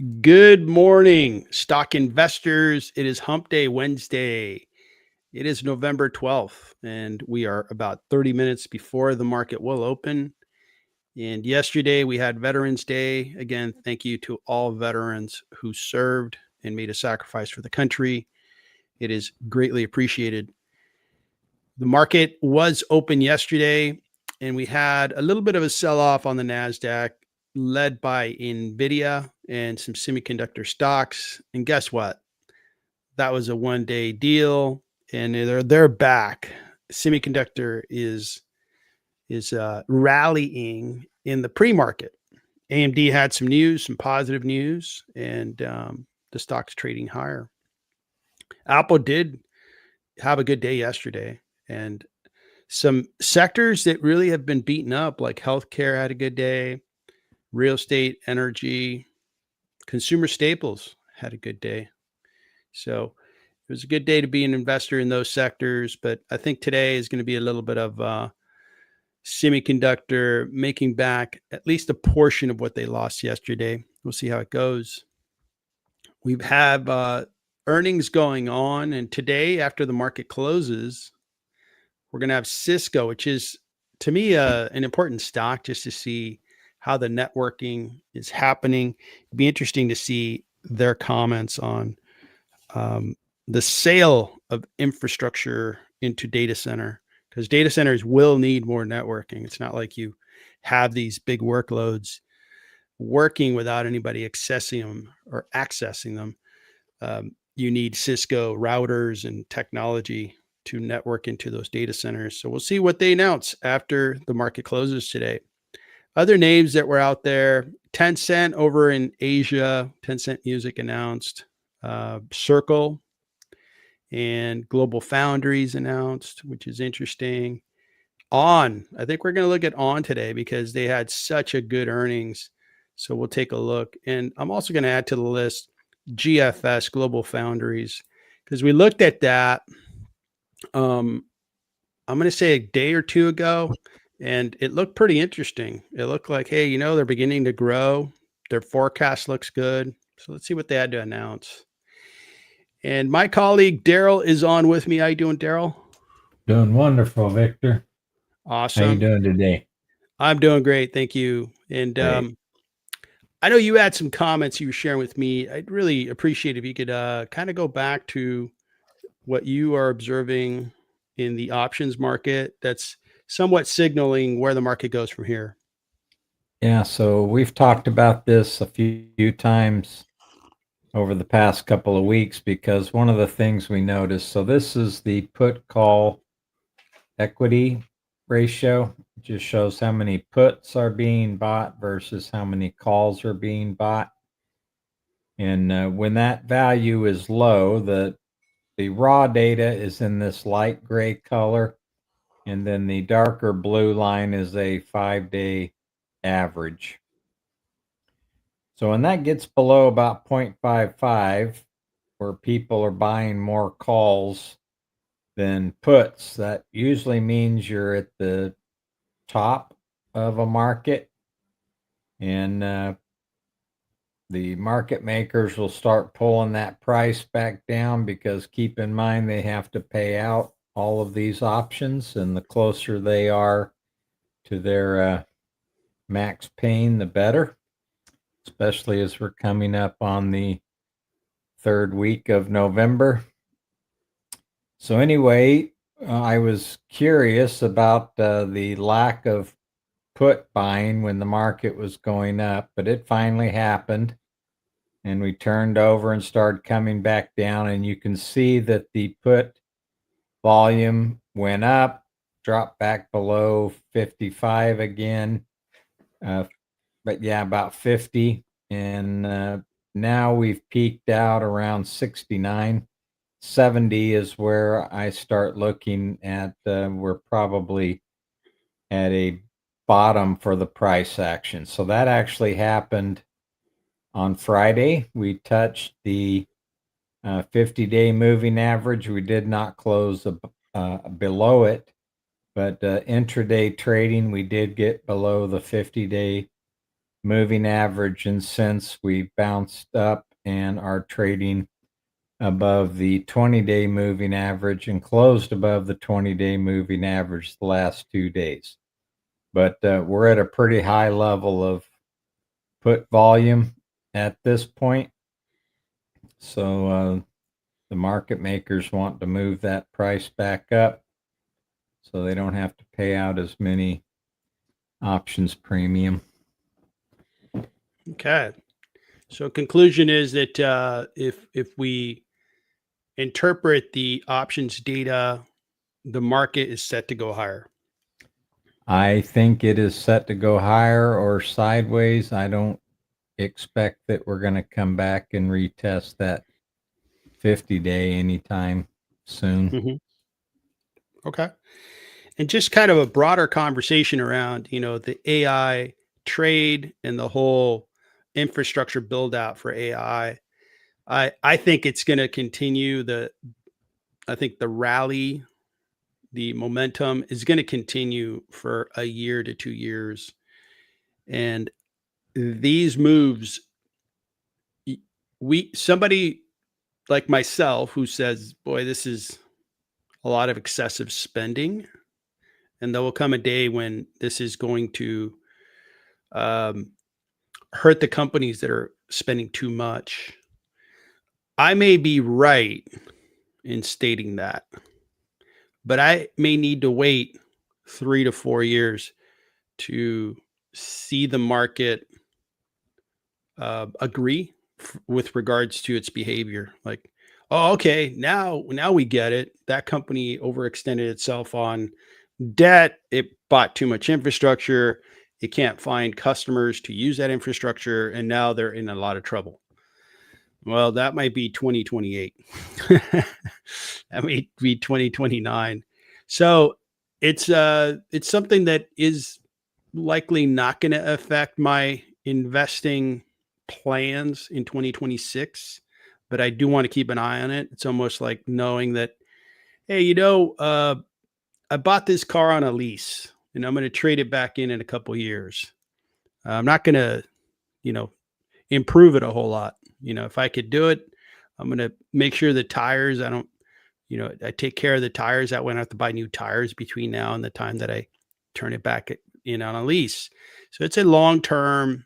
Good morning, stock investors. It is Hump Day Wednesday. It is November 12th, and we are about 30 minutes before the market will open. And yesterday we had Veterans Day. Again, thank you to all veterans who served and made a sacrifice for the country. It is greatly appreciated. The market was open yesterday, and we had a little bit of a sell off on the NASDAQ, led by NVIDIA and some semiconductor stocks. And guess what? That was a one-day deal, and they're back. Semiconductor is rallying in the pre-market. AMD had some news, some positive news, and the stock's trading higher. Apple did have a good day yesterday, and some sectors that really have been beaten up, like healthcare, had a good day. Real estate, energy, consumer staples had a good day. So it was a good day to be an investor in those sectors. But I think today is going to be a little bit of semiconductor making back at least a portion of what they lost yesterday. We'll see how it goes. We have earnings going on. And today, after the market closes, we're going to have Cisco, which is, to me, an important stock just to see how the networking is happening. It'd be interesting to see their comments on the sale of infrastructure into data center, because data centers will need more networking. It's not like you have these big workloads working without anybody accessing them. You need Cisco routers and technology to network into those data centers. So we'll see what they announce after the market closes today. Other names that were out there: Tencent over in Asia. Tencent Music announced. Circle and Global Foundries announced, which is interesting. ON, I think we're going to look at ON today because they had such a good earnings. So we'll take a look. And I'm also going to add to the list GFS, Global Foundries, because we looked at that, I'm going to say a day or two ago, and it looked pretty interesting. It looked like, hey, they're beginning to grow. Their forecast looks good. So let's see what they had to announce. And my colleague Daryl is on with me. How you doing, Daryl? Doing wonderful, Victor. Awesome. How you doing today? I'm doing great, thank you. And I know you had some comments you were sharing with me. I'd really appreciate if you could kind of go back to what you are observing in the options market that's somewhat signaling where the market goes from here. Yeah, so we've talked about this a few times over the past couple of weeks, because one of the things we noticed, so this is the put call equity ratio. It just shows how many puts are being bought versus how many calls are being bought. And when that value is low, the raw data is in this light gray color, and then the darker blue line is a 5-day average. So when that gets below about 0.55, where people are buying more calls than puts, that usually means you're at the top of a market, and the market makers will start pulling that price back down, because keep in mind they have to pay out all of these options, and the closer they are to their max pain, the better, especially as we're coming up on the third week of November. So anyway, I was curious about the lack of put buying when the market was going up, but it finally happened, and we turned over and started coming back down, and you can see that the put volume went up, dropped back below 55 again, but yeah, about 50, and now we've peaked out around 69. 70 is where I start looking at, we're probably at a bottom for the price action. So that actually happened on Friday. We touched the 50-day moving average. We did not close below it, but intraday trading, we did get below the 50-day moving average, and since we bounced up and are trading above the 20-day moving average and closed above the 20-day moving average the last 2 days. But we're at a pretty high level of put volume at this point. So the market makers want to move that price back up so they don't have to pay out as many options premium. Okay. So conclusion is that if we interpret the options data, the market is set to go higher. I think it is set to go higher or sideways. I don't expect that we're going to come back and retest that 50-day anytime soon. Okay. And just kind of a broader conversation around, the AI trade and the whole infrastructure build out for AI. I think it's going to continue. I think the rally, the momentum is going to continue for a year to 2 years. And these moves, somebody like myself who says, boy, this is a lot of excessive spending. And there will come a day when this is going to hurt the companies that are spending too much. I may be right in stating that, but I may need to wait 3 to 4 years to see the market agree with regards to its behavior. Like, oh, okay, now we get it. That company overextended itself on debt. It bought too much infrastructure. It can't find customers to use that infrastructure, and now they're in a lot of trouble. Well, that might be 2028. That might be 2029. So it's something that is likely not going to affect my investing plans in 2026, but I do want to keep an eye on it. It's almost like knowing that, hey, I bought this car on a lease and I'm going to trade it back in a couple years. I'm not going to, improve it a whole lot. If I could do it, I'm going to make sure the tires, I take care of the tires. That way I don't have to buy new tires between now and the time that I turn it back in on a lease. So it's a long-term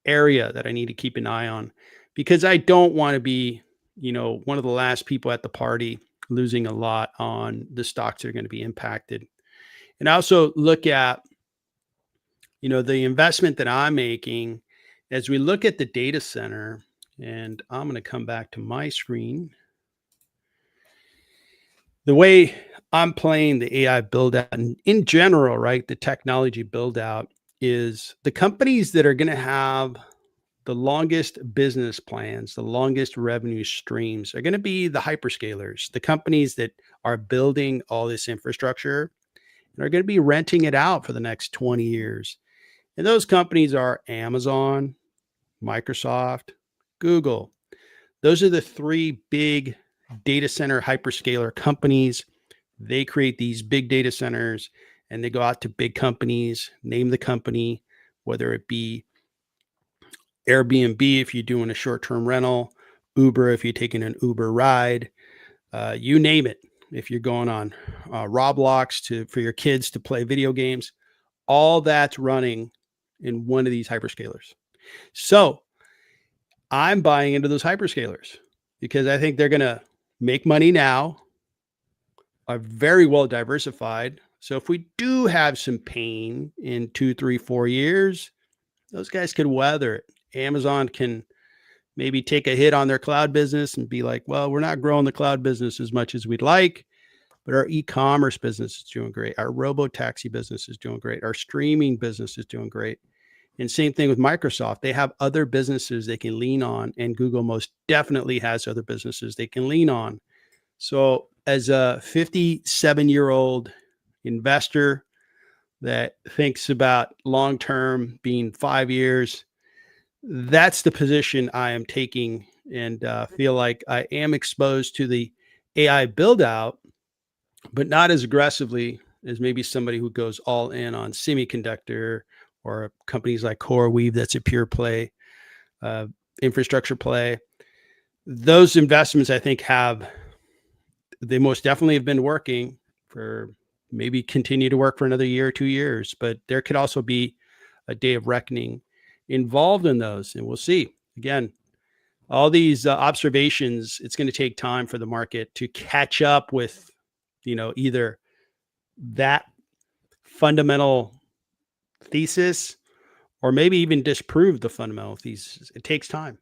area that I need to keep an eye on because I don't want to be, one of the last people at the party losing a lot on the stocks that are going to be impacted. And I also look at, the investment that I'm making as we look at the data center, and I'm going to come back to my screen. The way I'm playing the AI build out and in general, right, the technology build out is the companies that are going to have the longest business plans, the longest revenue streams are going to be the hyperscalers, the companies that are building all this infrastructure and are going to be renting it out for the next 20 years. And those companies are Amazon, Microsoft, Google. Those are the three big data center hyperscaler companies. They create these big data centers and they go out to big companies, name the company, whether it be Airbnb if you're doing a short-term rental, Uber if you're taking an Uber ride, you name it. If you're going on Roblox for your kids to play video games, all that's running in one of these hyperscalers. So I'm buying into those hyperscalers because I think they're going to make money now, are very well diversified. So if we do have some pain in 2, 3, 4 years, those guys could weather it. Amazon can maybe take a hit on their cloud business and be like, well, we're not growing the cloud business as much as we'd like, but our e-commerce business is doing great. Our robo-taxi business is doing great. Our streaming business is doing great. And same thing with Microsoft. They have other businesses they can lean on, and Google most definitely has other businesses they can lean on. So as a 57-year-old investor that thinks about long-term being 5 years, that's the position I am taking and feel like I am exposed to the AI build out, but not as aggressively as maybe somebody who goes all in on semiconductor or companies like CoreWeave, that's a pure play, infrastructure play. Those investments, I think, they most definitely have been working for, maybe continue to work for another year or 2 years, but there could also be a day of reckoning involved in those. And we'll see. Again, all these observations, it's going to take time for the market to catch up with, either that fundamental thesis or maybe even disprove the fundamental thesis. It takes time.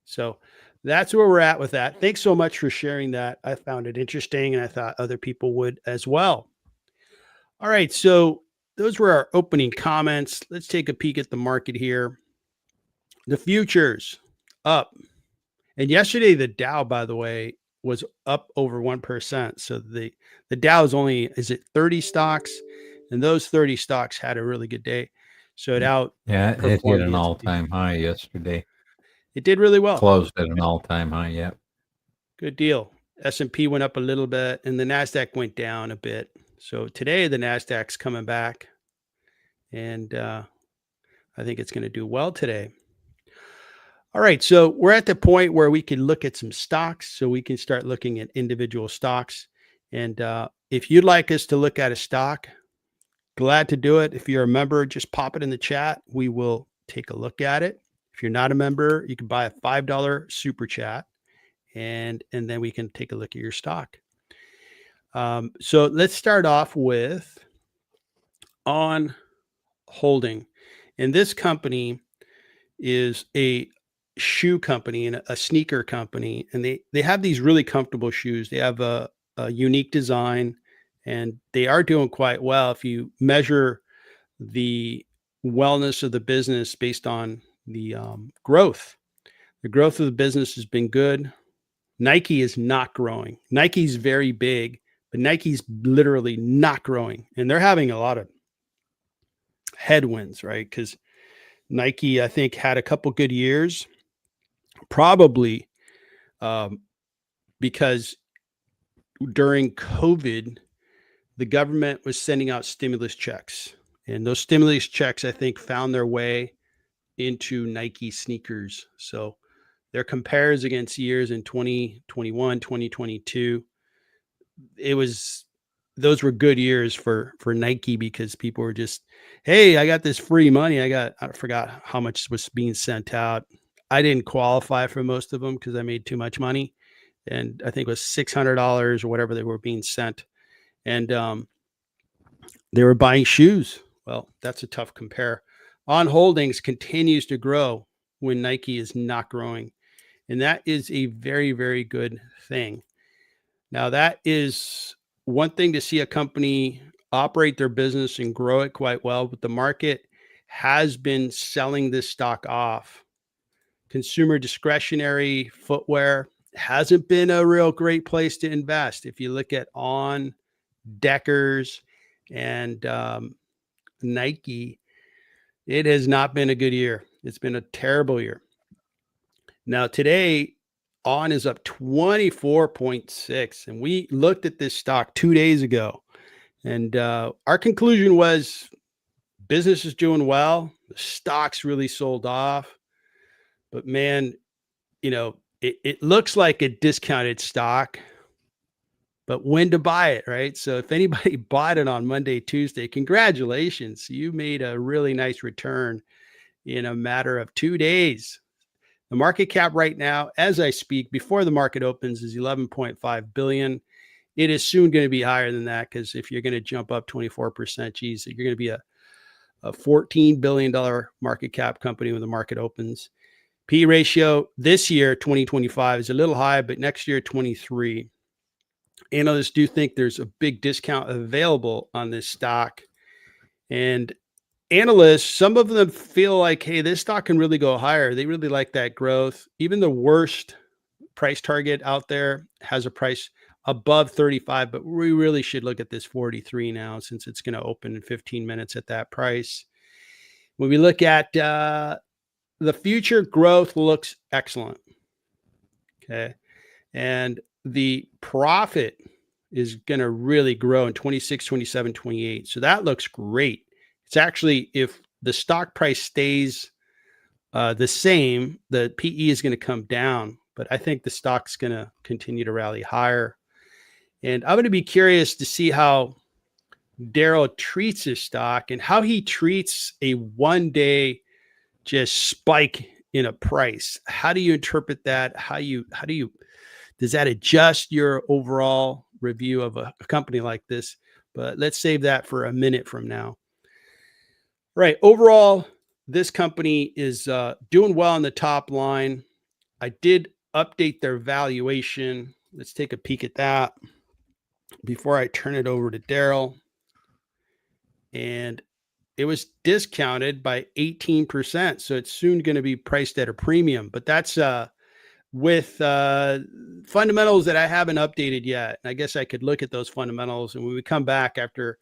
So that's where we're at with that. Thanks so much for sharing that. I found it interesting, and I thought other people would as well. All right. So those were our opening comments. Let's take a peek at the market here. The futures up. And yesterday, the Dow, by the way, was up over 1%. So the Dow is only, is it 30 stocks? And those 30 stocks had a really good day. So it it hit an all-time high yesterday. It did really well. Closed at an all-time high, yep. Good deal. S&P went up a little bit, and the NASDAQ went down a bit. So today, the NASDAQ's coming back, and I think it's going to do well today. All right, so we're at the point where we can look at some stocks, so we can start looking at individual stocks. And if you'd like us to look at a stock, glad to do it. If you're a member, just pop it in the chat. We will take a look at it. If you're not a member, you can buy a $5 super chat, and then we can take a look at your stock. So let's start off with On Holding. And this company is a shoe company and a sneaker company. And they have these really comfortable shoes. They have a unique design, and they are doing quite well. If you measure the wellness of the business based on the growth of the business has been good. Nike is not growing. Nike's very big, but Nike's literally not growing. And they're having a lot of headwinds, right? Because Nike, I think, had a couple good years, probably because during COVID, the government was sending out stimulus checks. And those stimulus checks, I think, found their way into Nike sneakers. So their compares against years in 2021, 2022, those were good years for Nike, because people were just, hey, I got this free money. I forgot how much was being sent out. I didn't qualify for most of them because I made too much money. And I think it was $600 or whatever they were being sent. And they were buying shoes. Well, that's a tough compare. On Holdings continues to grow when Nike is not growing. And that is a very, very good thing. Now, that is one thing to see a company operate their business and grow it quite well, but the market has been selling this stock off. Consumer discretionary footwear hasn't been a real great place to invest. If you look at On, Deckers, and Nike, it has not been a good year. It's been a terrible year. Now, today, On is up 24.6, and we looked at this stock 2 days ago, and our conclusion was business is doing well. The stock's really sold off, but man, it looks like a discounted stock, but when to buy it, right? So if anybody bought it on Monday, Tuesday, congratulations. You made a really nice return in a matter of 2 days. The market cap right now, as I speak, before the market opens, is 11.5 billion. It is soon going to be higher than that, because if you're going to jump up 24%, geez, you're going to be a $14 billion market cap company when the market opens. P ratio this year, 2025, is a little high, but next year, 23. Analysts do think there's a big discount available on this stock. And analysts, some of them feel like, hey, this stock can really go higher. They really like that growth. Even the worst price target out there has a price above 35, but we really should look at this 43 now, since it's going to open in 15 minutes at that price. When we look at the future, growth looks excellent. Okay. And the profit is going to really grow in 26, 27, 28. So that looks great. It's actually, if the stock price stays the same, the PE is going to come down, but I think the stock's going to continue to rally higher. And I'm going to be curious to see how Daryl treats his stock and how he treats a 1-day just spike in a price. How do you interpret that? Does that adjust your overall review of a company like this? But let's save that for a minute from now. Right. Overall, this company is doing well on the top line. I did update their valuation. Let's take a peek at that before I turn it over to Daryl. And it was discounted by 18%. So it's soon going to be priced at a premium. But that's with fundamentals that I haven't updated yet. I guess I could look at those fundamentals. And when we come back after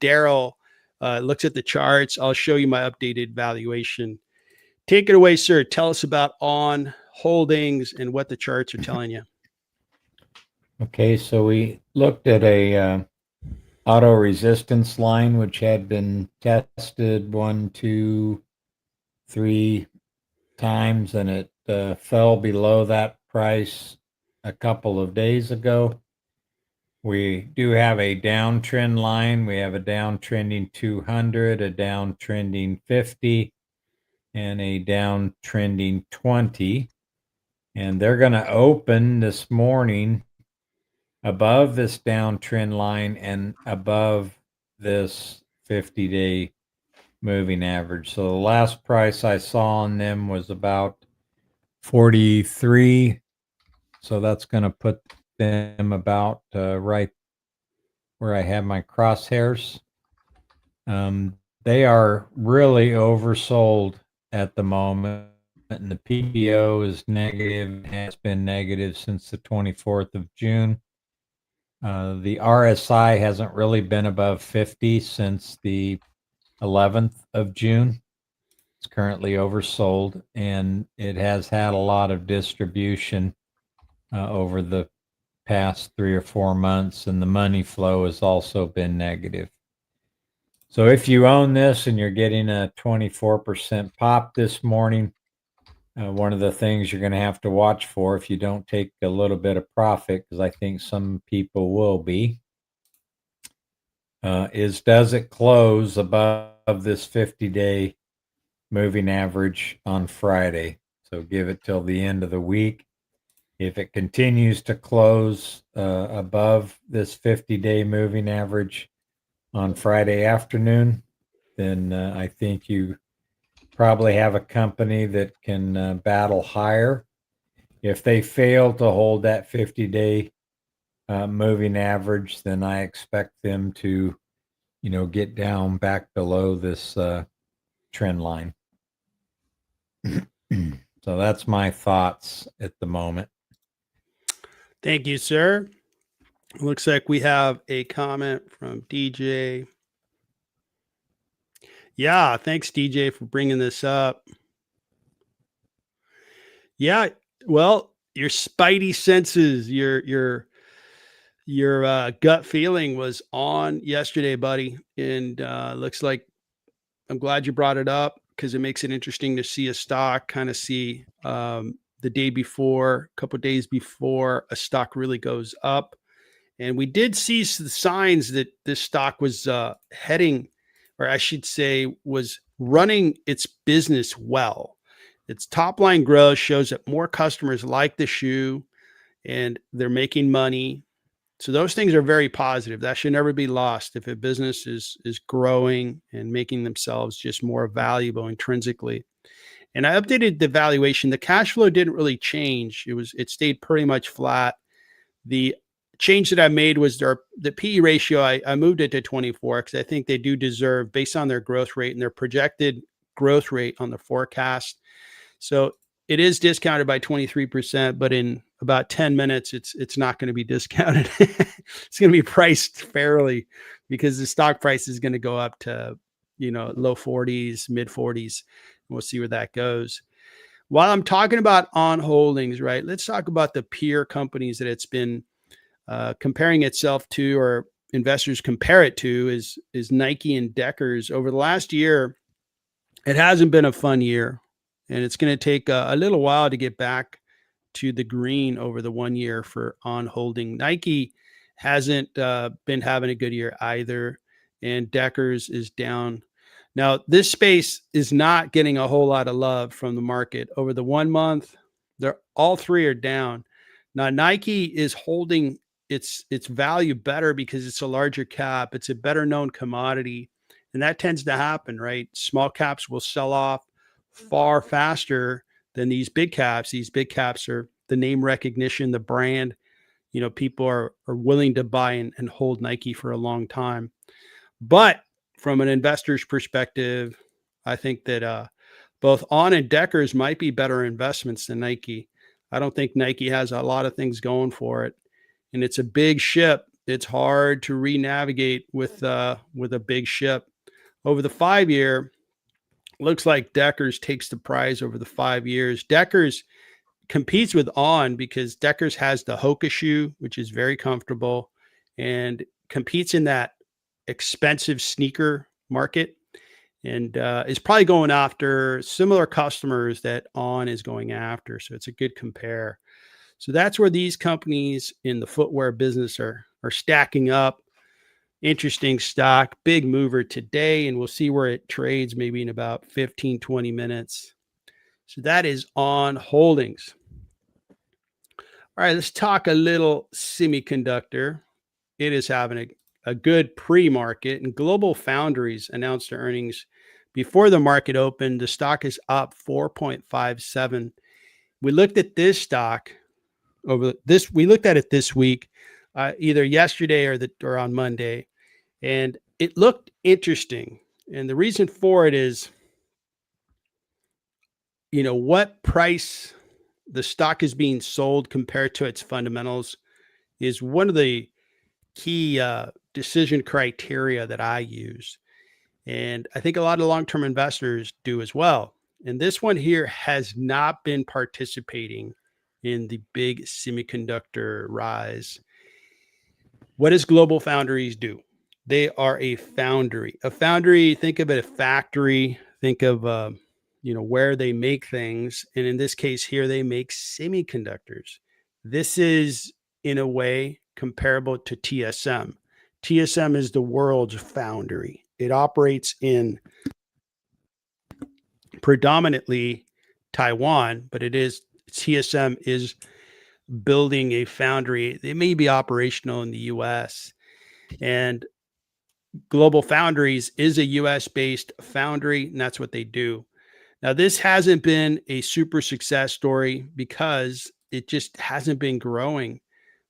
Daryl looks at the charts, I'll show you my updated valuation. Take it away, sir. Tell us about ON Holdings and what the charts are telling you. Okay, so we looked at a auto resistance line, which had been tested 1, 2, 3 times, and it fell below that price a couple of days ago. We do have a downtrend line. We have a downtrending 200, a downtrending 50, and a downtrending 20. And they're going to open this morning above this downtrend line and above this 50-day moving average. So the last price I saw on them was about 43. So that's going to put them about right where I have my crosshairs. They are really oversold at the moment, and the PBO is negative, has been negative since the 24th of June. The RSI hasn't really been above 50 since the 11th of June. It's currently oversold, and it has had a lot of distribution over the past 3 or 4 months, and the money flow has also been negative. So if you own this and you're getting a 24% pop this morning, one of the things you're going to have to watch for if you don't take a little bit of profit, because I think some people will be, is does it close above this 50-day moving average on Friday? So give it till the end of the week. If it continues to close above this 50-day moving average on Friday afternoon, then I think you probably have a company that can battle higher. If they fail to hold that 50-day moving average, then I expect them to, get down back below this trend line. So that's my thoughts at the moment. Thank you, sir. Looks like we have a comment from DJ. Yeah, thanks, DJ, for bringing this up. Yeah, well, your spidey senses, your gut feeling was on yesterday, buddy, and looks like I'm glad you brought it up because it makes it interesting to see a stock kind of see the day before, a couple of days before a stock really goes up. And we did see the signs that this stock was heading, or I should say, was running its business well. Its top line growth shows that more customers like the shoe and they're making money. So those things are very positive. That should never be lost if a business is growing and making themselves just more valuable intrinsically. And I updated the valuation. The cash flow didn't really change. It stayed pretty much flat. The change that I made was the PE ratio. I moved it to 24 because I think they do deserve, based on their growth rate and their projected growth rate on the forecast. So it is discounted by 23%, but in about 10 minutes, it's not going to be discounted. It's going to be priced fairly because the stock price is going to go up to, low 40s, mid 40s. We'll see where that goes. While I'm talking about ON Holdings, right, let's talk about the peer companies that it's been comparing itself to, or investors compare it to, is Nike and Deckers. Over the last year, it hasn't been a fun year, and it's going to take a little while to get back to the green over the 1 year for on holding. Nike hasn't been having a good year either, and Deckers is down. Now, this space is not getting a whole lot of love from the market over the 1 month. They're all three are down. Now, Nike is holding its value better because it's a larger cap. It's a better known commodity, and that tends to happen, right? Small caps will sell off far faster than these big caps. These big caps are the name recognition, the brand. People are willing to buy and hold Nike for a long time. But from an investor's perspective, I think that both On and Deckers might be better investments than Nike. I don't think Nike has a lot of things going for it, and it's a big ship. It's hard to re-navigate with a big ship. Over the 5 year, looks like Deckers takes the prize over the 5 years. Deckers competes with On because Deckers has the Hoka shoe, which is very comfortable, and competes in that expensive sneaker market, and is probably going after similar customers that On is going after. So it's a good compare. So that's where these companies in the footwear business are stacking up. Interesting stock, big mover today, and we'll see where it trades maybe in about 15, 20 minutes. So that is On Holdings. All right, let's talk a little semiconductor. It is having a good pre-market, and Global Foundries announced their earnings before the market opened. The stock is up 4.57. We looked at this stock we looked at it this week, either yesterday or on Monday, and it looked interesting. And the reason for it is, what price the stock is being sold compared to its fundamentals is one of the key decision criteria that I use. And I think a lot of long-term investors do as well. And this one here has not been participating in the big semiconductor rise. What does Global Foundries do? They are a foundry. A foundry, think of it a factory. Think of where they make things. And in this case here, they make semiconductors. This is, in a way, comparable to TSM. TSM is the world's foundry. It operates in predominantly Taiwan, but TSM is building a foundry. It may be operational in the US, and Global Foundries is a US-based foundry, and that's what they do. Now, this hasn't been a super success story because it just hasn't been growing.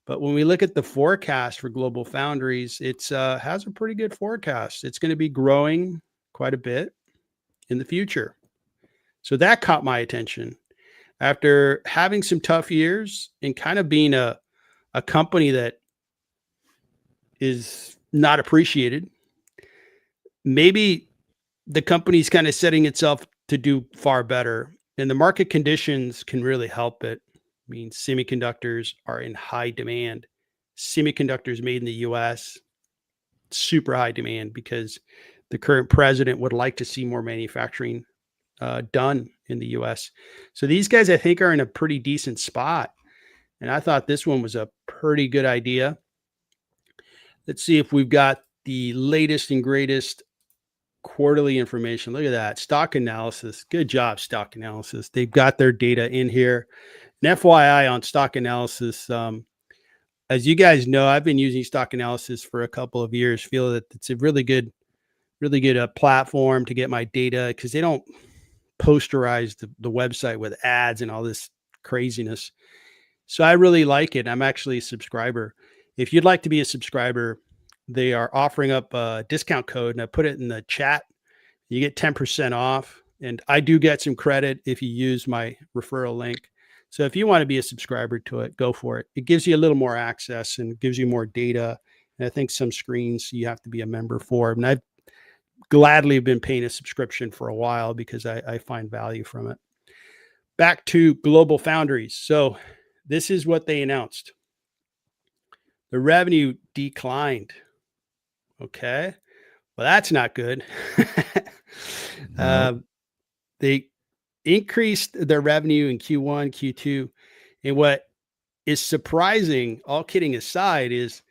But when we look at the forecast for Global Foundries, it has a pretty good forecast. It's going to be growing quite a bit in the future. So that caught my attention. After having some tough years and kind of being a company that is not appreciated, maybe the company's kind of setting itself to do far better. And the market conditions can really help it. I mean, semiconductors are in high demand. Semiconductors made in the US, super high demand because the current president would like to see more manufacturing done in the US. So these guys, I think, are in a pretty decent spot. And I thought this one was a pretty good idea. Let's see if we've got the latest and greatest quarterly information. Look at that. Stock analysis. Good job, stock analysis. They've got their data in here. And FYI on stock analysis, as you guys know, I've been using stock analysis for a couple of years. Feel that it's a really good platform to get my data because they don't posterize the website with ads and all this craziness. So I really like it. I'm actually a subscriber. If you'd like to be a subscriber, they are offering up a discount code, and I put it in the chat. You get 10% off, and I do get some credit if you use my referral link. So if you want to be a subscriber to it, go for it. It gives you a little more access and gives you more data. And I think some screens you have to be a member for. And I've gladly been paying a subscription for a while because I find value from it. Back to Global Foundries. So this is what they announced. The revenue declined. Okay. Well, that's not good. They increased their revenue in Q1, Q2. And what is surprising, all kidding aside, is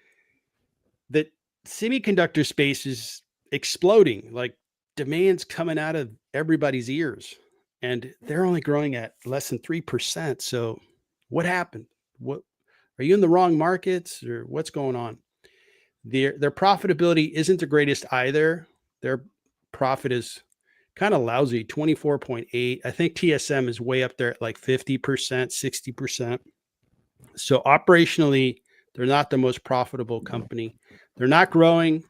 that semiconductor space is exploding. Like demand's coming out of everybody's ears, and they're only growing at less than 3%. So what happened? What are you in the wrong markets, or what's going on? Their profitability isn't the greatest either. Their profit is kind of lousy, 24.8. I think TSM is way up there at like 50%, 60%. So operationally, they're not the most profitable company. They're not growing.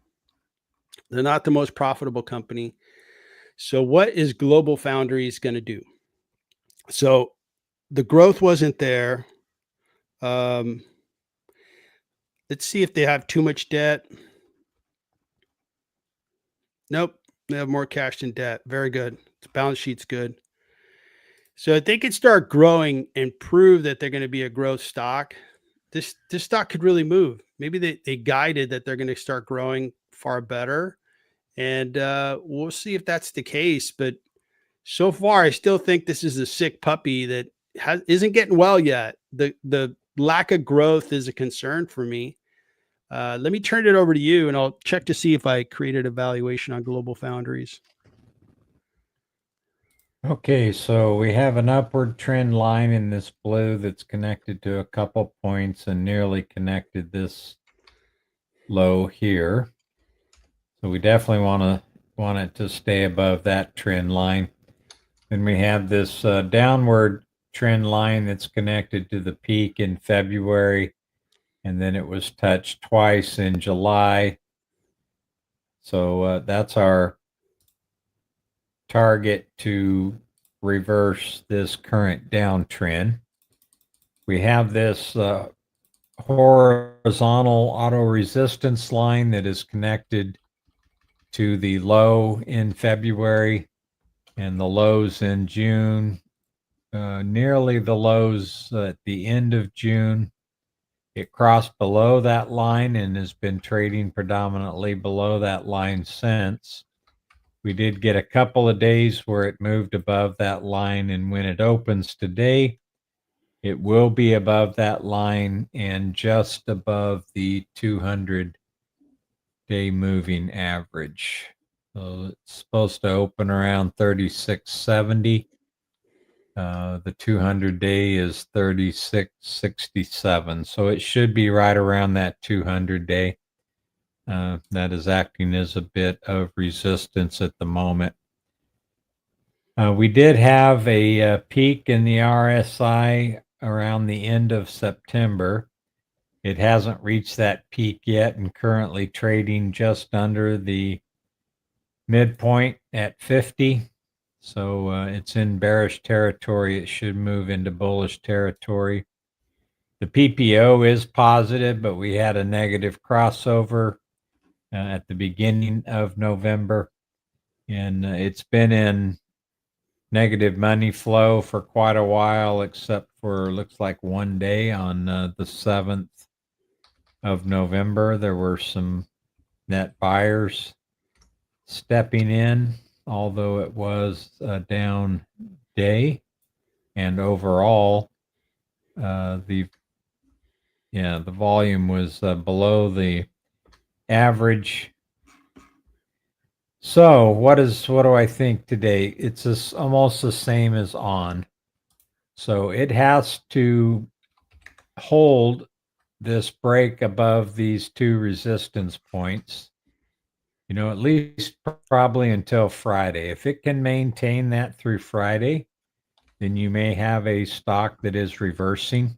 They're not the most profitable company. So what is Global Foundries going to do? So the growth wasn't there. Let's see if they have too much debt. Nope. They have more cash than debt. Very good. The balance sheet's good. So if they could start growing and prove that they're going to be a growth stock, this stock could really move. Maybe they guided that they're going to start growing far better. And we'll see if that's the case. But so far, I still think this is a sick puppy that isn't getting well yet. The lack of growth is a concern for me. Let me turn it over to you, and I'll check to see if I created a valuation on Global Foundries. Okay, so we have an upward trend line in this blue that's connected to a couple points and nearly connected this low here. So we definitely want it to stay above that trend line. Then we have this downward trend line that's connected to the peak in February, and then it was touched twice in July. So that's our target to reverse this current downtrend. We have this horizontal auto resistance line that is connected to the low in February and the lows in June, nearly the lows at the end of June. It crossed below that line and has been trading predominantly below that line since. We did get a couple of days where it moved above that line, and when it opens today, it will be above that line and just above the 200-day moving average. So it's supposed to open around 3670. The 200-day is 3667. So it should be right around that 200-day. That is acting as a bit of resistance at the moment. We did have a peak in the RSI around the end of September. It hasn't reached that peak yet and currently trading just under the midpoint at 50. So it's in bearish territory. It should move into bullish territory. The PPO is positive, but we had a negative crossover at the beginning of November, and it's been in negative money flow for quite a while, except for looks like one day on the 7th of November. There were some net buyers stepping in, although it was a down day, and overall the volume was below the average. So what do I think today? It's almost the same as on. So it has to hold this break above these two resistance points, at least probably until Friday. If it can maintain that through Friday, then you may have a stock that is reversing.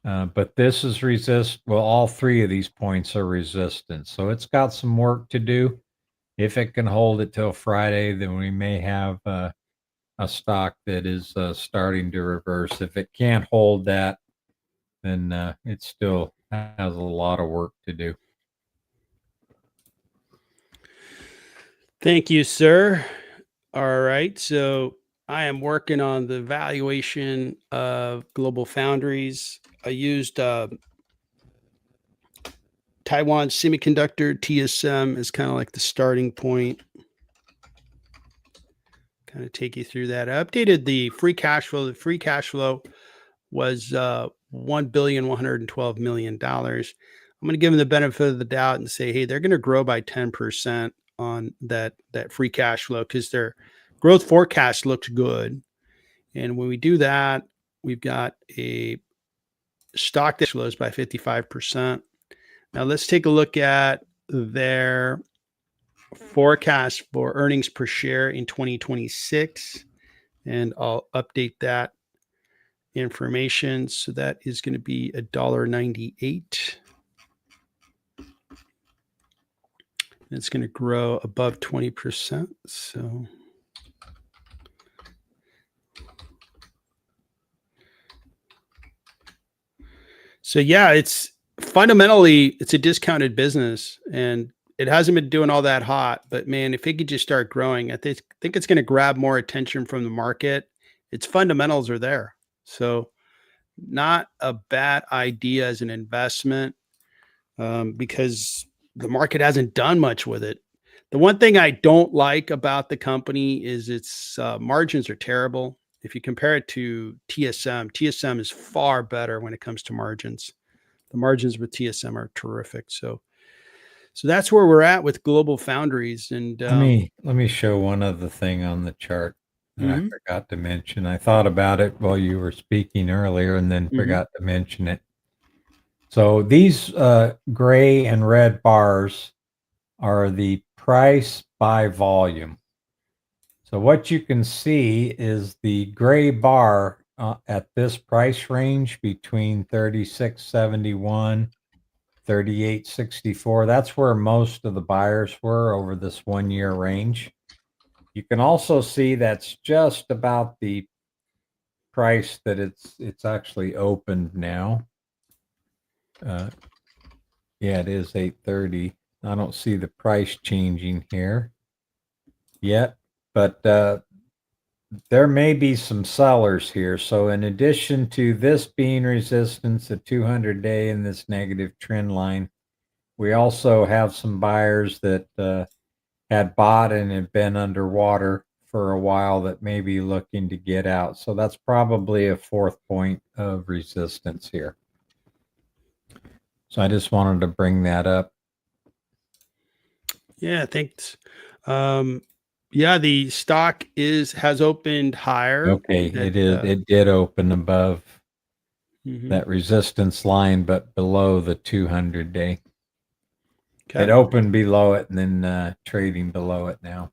But this is all three of these points are resistance. So it's got some work to do. If it can hold it till Friday, then we may have a stock that is starting to reverse. If it can't hold that, then it still has a lot of work to do. Thank you, sir. All right. So I am working on the valuation of Global Foundries. I used Taiwan Semiconductor, TSM, is kind of like the starting point. kind of take you through that. I updated the free cash flow. The free cash flow was $1,112,000,000. I'm going to give them the benefit of the doubt and say, hey, they're going to grow by 10% on that free cash flow because their growth forecast looks good. And when we do that, we've got a stock that flows by 55%. Now let's take a look at their forecast for earnings per share in 2026, and I'll update that information. So that is going to be $1.98. It's going to grow above 20%. So yeah, it's fundamentally, it's a discounted business and it hasn't been doing all that hot, but man, if it could just start growing, I think it's going to grab more attention from the market. Its fundamentals are there. So not a bad idea as an investment because the market hasn't done much with it. The one thing I don't like about the company is its margins are terrible. If you compare it to TSM, TSM is far better when it comes to margins. The margins with TSM are terrific. So that's where we're at with Global Foundries. And let me show one other thing on the chart that I forgot to mention. I thought about it while you were speaking earlier and then forgot to mention it. So these gray and red bars are the price by volume. So what you can see is the gray bar at this price range between 36.71, 38.64. That's where most of the buyers were over this 1 year range. You can also see that's just about the price that it's actually opened now. Yeah, it is 8:30. I don't see the price changing here yet, but there may be some sellers here. So in addition to this being resistance, the 200-day and this negative trend line, we also have some buyers that had bought and had been underwater for a while that may be looking to get out. So that's probably a fourth point of resistance here. So I just wanted to bring that up. Yeah, thanks. Yeah, the stock has opened higher. Okay, it did open above that resistance line, but below the 200-day. Okay. It opened below it and then trading below it now.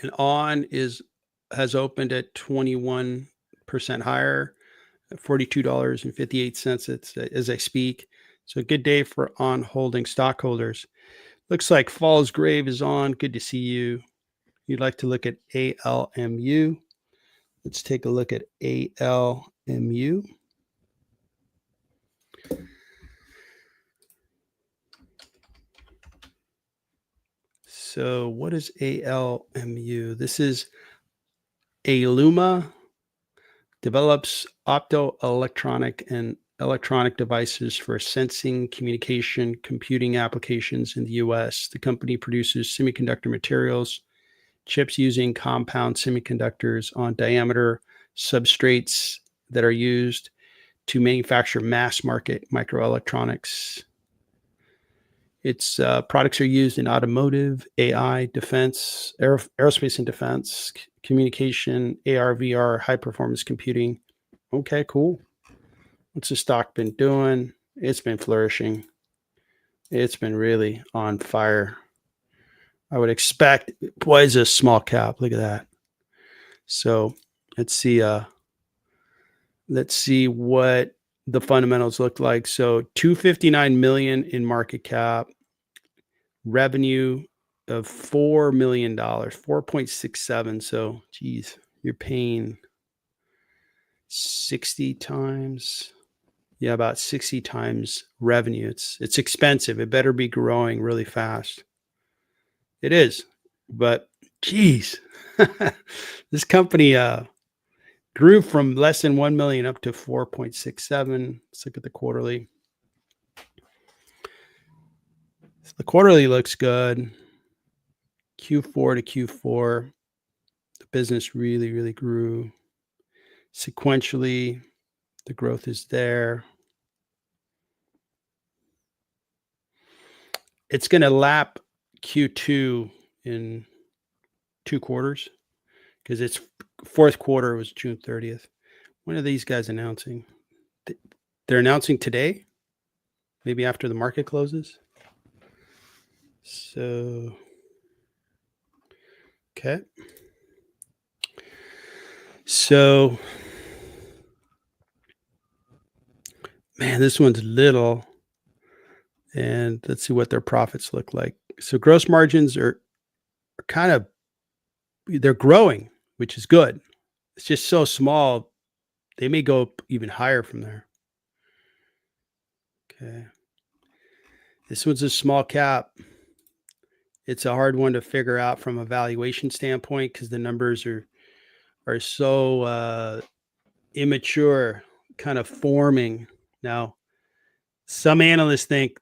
And ON has opened at 21% higher, at $42.58 as I speak. So a good day for ON holding stockholders. Looks like Fall's Grave is on. Good to see you. You'd like to look at ALMU. Let's take a look at ALMU. So what is ALMU? This is Aeluma, develops optoelectronic and electronic devices for sensing, communication, computing applications in the US. The company produces semiconductor materials, chips using compound semiconductors on diameter substrates that are used to manufacture mass market microelectronics. Its products are used in automotive, AI, defense, aerospace and defense, communication, AR, VR, high performance computing. Okay, cool. What's the stock been doing? It's been flourishing. It's been really on fire. I would expect, boy, it's a small cap. Look at that. So let's see what the fundamentals look like. So 259 million in market cap, revenue of $4 million, 4.67. So, geez, you're paying 60 times. Yeah, about 60 times revenue. It's expensive. It better be growing really fast. It is, but geez, this company grew from less than 1 million up to 4.67. Let's look at the quarterly. The quarterly looks good. Q4 to Q4. The The business really, really grew sequentially. The growth is there. It's going to lap Q2 in 2 quarters because its fourth quarter was June 30th. When are these guys announcing? They're announcing today, maybe after the market closes. So, okay. So, man, this one's little. And let's see what their profits look like. So gross margins are kind of, they're growing, which is good. It's just so small. They may go up even higher from there. Okay. This one's a small cap. It's a hard one to figure out from a valuation standpoint because the numbers are so immature, kind of forming. Now, some analysts think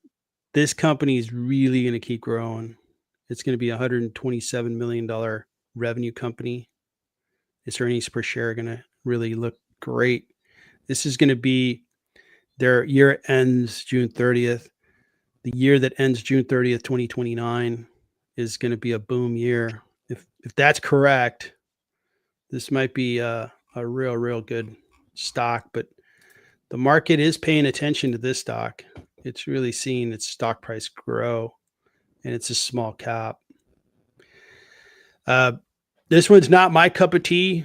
this company is really going to keep growing. It's going to be a $127 million revenue company. Its earnings per share are going to really look great. This is going to be their year ends June 30th. The year that ends June 30th, 2029 is going to be a boom year. If that's correct, this might be a real good stock, but the market is paying attention to this stock. It's really seeing its stock price grow, and it's a small cap. This one's not my cup of tea.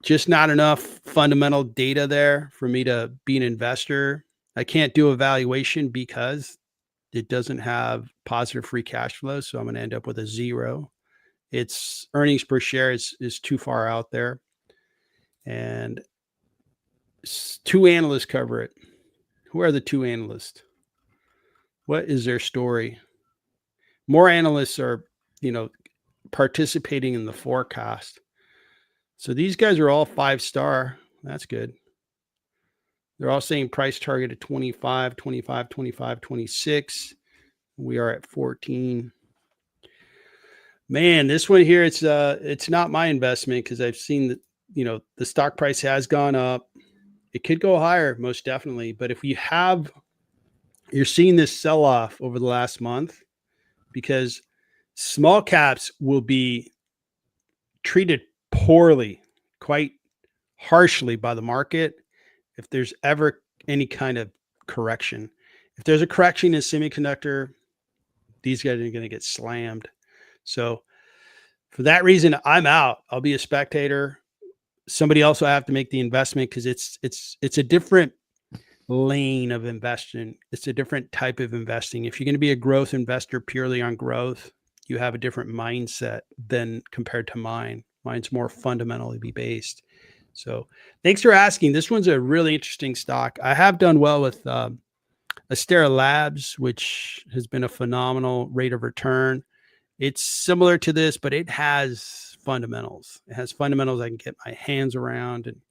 Just not enough fundamental data there for me to be an investor. I can't do a valuation because it doesn't have positive free cash flow, so I'm going to end up with a 0. Its earnings per share is too far out there, and 2 analysts cover it. Who are the 2 analysts? What is their story? More analysts are, participating in the forecast. So these guys are all 5-star. That's good. They're all saying price target at 25, 25, 25, 26. We are at 14. Man, this one here, it's not my investment because I've seen that, the stock price has gone up. It could go higher, most definitely. But if you're seeing this sell-off over the last month because small caps will be treated poorly, quite harshly by the market if there's ever any kind of correction. If there's a correction in semiconductor, these guys are going to get slammed. So for that reason, I'm out. I'll be a spectator. Somebody else will have to make the investment because it's a different lane of investing. It's a different type of investing. If you're going to be a growth investor purely on growth, you have a different mindset than compared to mine. Mine's more fundamentally based. So thanks for asking. This one's a really interesting stock. I have done well with Astera Labs, which has been a phenomenal rate of return. It's similar to this, but it has fundamentals. It has fundamentals I can get my hands around and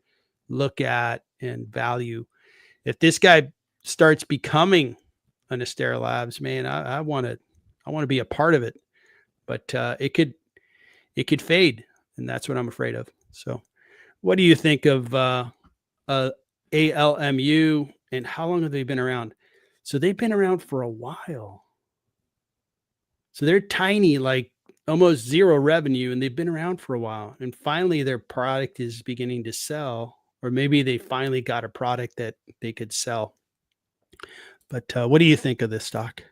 look at and value. If this guy starts becoming an Astera Labs, man, I want to be a part of it. But it could fade, and that's what I'm afraid of. So, what do you think of ALMU, and how long have they been around? So they've been around for a while. So they're tiny, like almost 0 revenue, and they've been around for a while. And finally, their product is beginning to sell, or maybe they finally got a product that they could sell. But what do you think of this stock?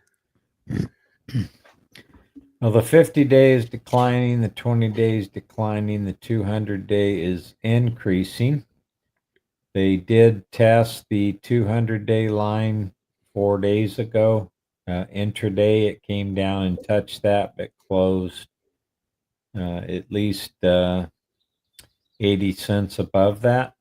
Well, the 50-day is declining, the 20-day is declining, the 200-day is increasing. They did test the 200-day line 4 days ago. Intraday, it came down and touched that, but closed at least 80 cents above that.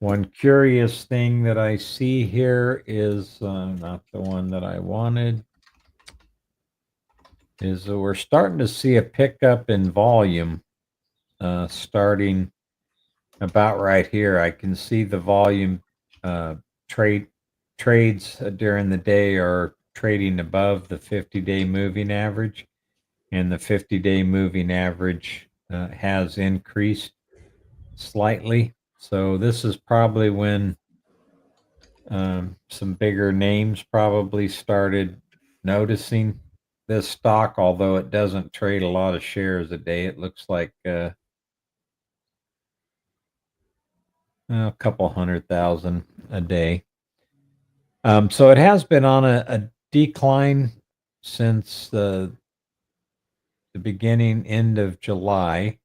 One curious thing that I see here is not the one that I wanted. Is we're starting to see a pickup in volume starting about right here. I can see the volume trades during the day are trading above the 50-day moving average, and the 50-day moving average has increased slightly. So this is probably when some bigger names probably started noticing this stock, although it doesn't trade a lot of shares a day. It looks like a couple 100,000 a day. So it has been on a decline since the beginning, end of July.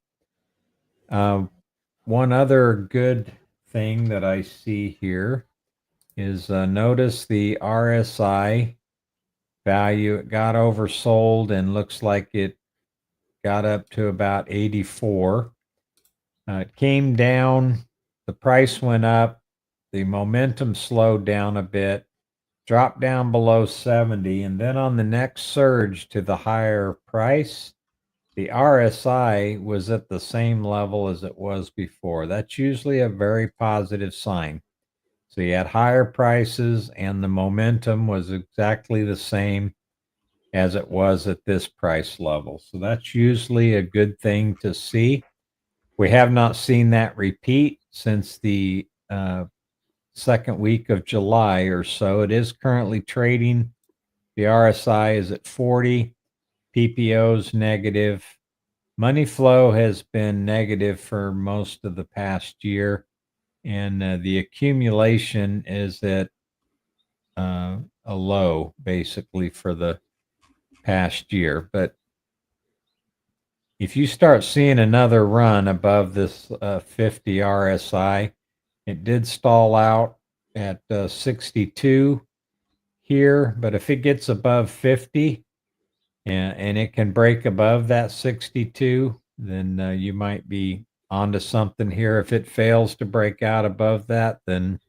One other good thing that I see here is notice the RSI value. It got oversold and looks like it got up to about 84. It came down, the price went up, the momentum slowed down a bit, dropped down below 70, and then on the next surge to the higher price, the RSI was at the same level as it was before. That's usually a very positive sign. So you had higher prices and the momentum was exactly the same as it was at this price level. So that's usually a good thing to see. We have not seen that repeat since the second week of July or so. It is currently trading. The RSI is at 40, PPO's negative. Money flow has been negative for most of the past year, and the accumulation is at a low basically for the past year. But if you start seeing another run above this 50 RSI, it did stall out at 62 here, but if it gets above 50 and it can break above that 62, then you might be onto something here. If it fails to break out above that, then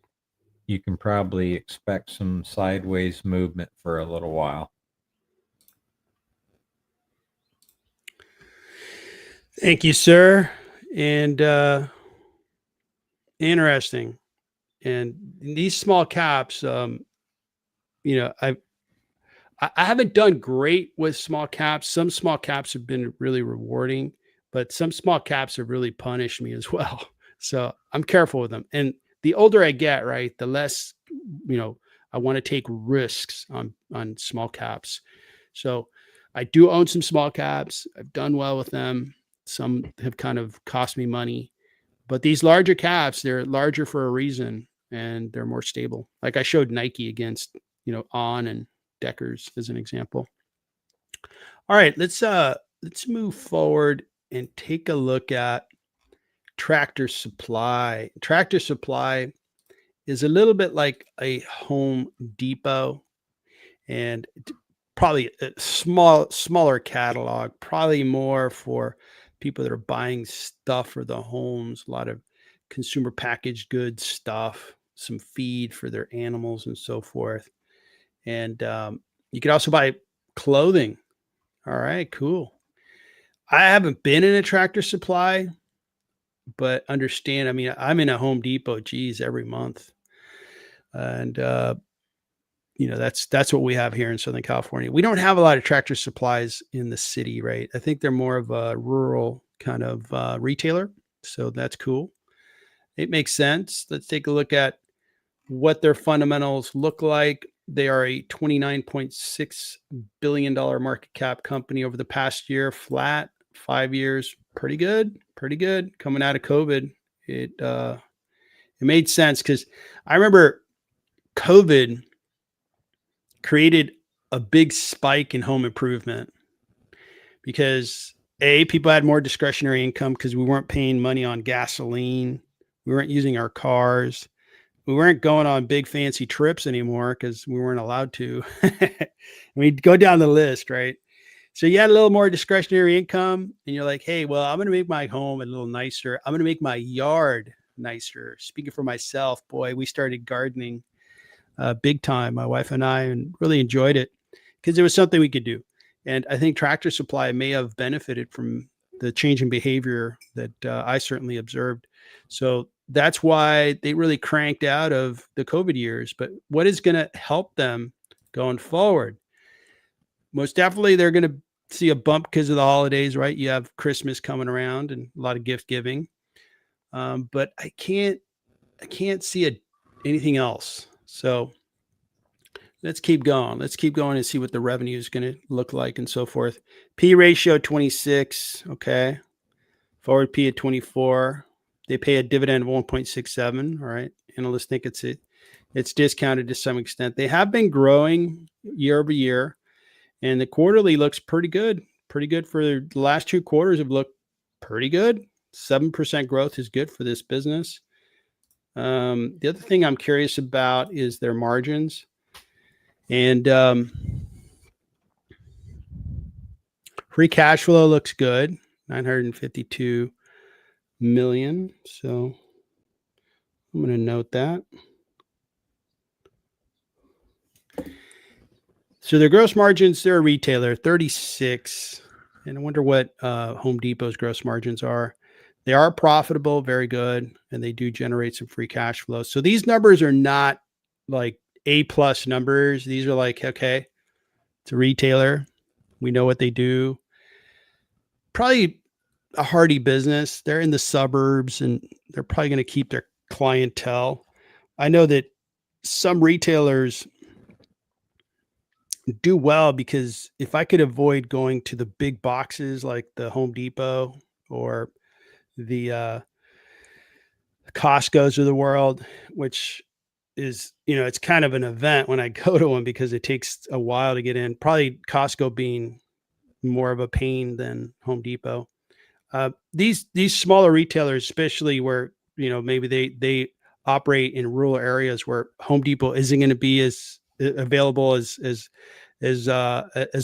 you can probably expect some sideways movement for a little while. Thank you, sir. And interesting. And these small caps, you know, I haven't done great with small caps. Some small caps have been really rewarding, but some small caps have really punished me as well. So I'm careful with them. And the older I get, right, the less, you know, I want to take risks on small caps. So I do own some small caps. I've done well with them. Some have kind of cost me money, but these larger caps, they're larger for a reason and they're more stable. Like I showed Nike against, you know, ON and Deckers as an example. All right, let's move forward and take a look at Tractor Supply. Tractor Supply is a little bit like a Home Depot, and probably a smaller catalog, probably more for people that are buying stuff for the homes, a lot of consumer packaged goods stuff, some feed for their animals and so forth. And you could also buy clothing. All right, cool. I haven't been in a Tractor Supply, but understand, I mean, I'm in a Home Depot, geez, every month. And you know, that's what we have here in Southern California. We don't have a lot of Tractor Supplies in the city, right? I think they're more of a rural kind of retailer. So that's cool. It makes sense. Let's take a look at what their fundamentals look like. They are a $29.6 billion market cap company over the past year, flat, 5 years. Pretty good. Pretty good. Coming out of COVID, it made sense because I remember COVID created a big spike in home improvement because people had more discretionary income because we weren't paying money on gasoline. We weren't using our cars. We weren't going on big fancy trips anymore because we weren't allowed to. We'd go down the list, right? So you had a little more discretionary income and you're like, hey, well, I'm going to make my home a little nicer. I'm going to make my yard nicer. Speaking for myself, boy, we started gardening big time, my wife and I, and really enjoyed it because it was something we could do. And I think Tractor Supply may have benefited from the change in behavior that I certainly observed. So that's why they really cranked out of the COVID years. But what is going to help them going forward? Most definitely, they're going to see a bump because of the holidays, right? You have Christmas coming around and a lot of gift giving. But I can't see anything else. So let's keep going. Let's keep going and see what the revenue is going to look like and so forth. P ratio 26. Okay. Forward P at 24. They pay a dividend of 1.67. All right. Analysts think it's discounted to some extent. They have been growing year over year, and the quarterly looks pretty good. Pretty good for the last 2 quarters have looked pretty good. 7% growth is good for this business. The other thing I'm curious about is their margins. And free cash flow looks good, 952 million. So I'm going to note that. So their gross margins, they're a retailer, 36. And I wonder what Home Depot's gross margins are. They are profitable, very good, and they do generate some free cash flow. So these numbers are not like A+ numbers. These are like, okay, it's a retailer. We know what they do. Probably a hardy business. They're in the suburbs, and they're probably going to keep their clientele. I know that some retailers do well because if I could avoid going to the big boxes like the Home Depot or the Costco's of the world, which is, it's kind of an event when I go to them because it takes a while to get in. Probably Costco being more of a pain than Home Depot. These smaller retailers, especially where maybe they operate in rural areas where Home Depot isn't going to be as available as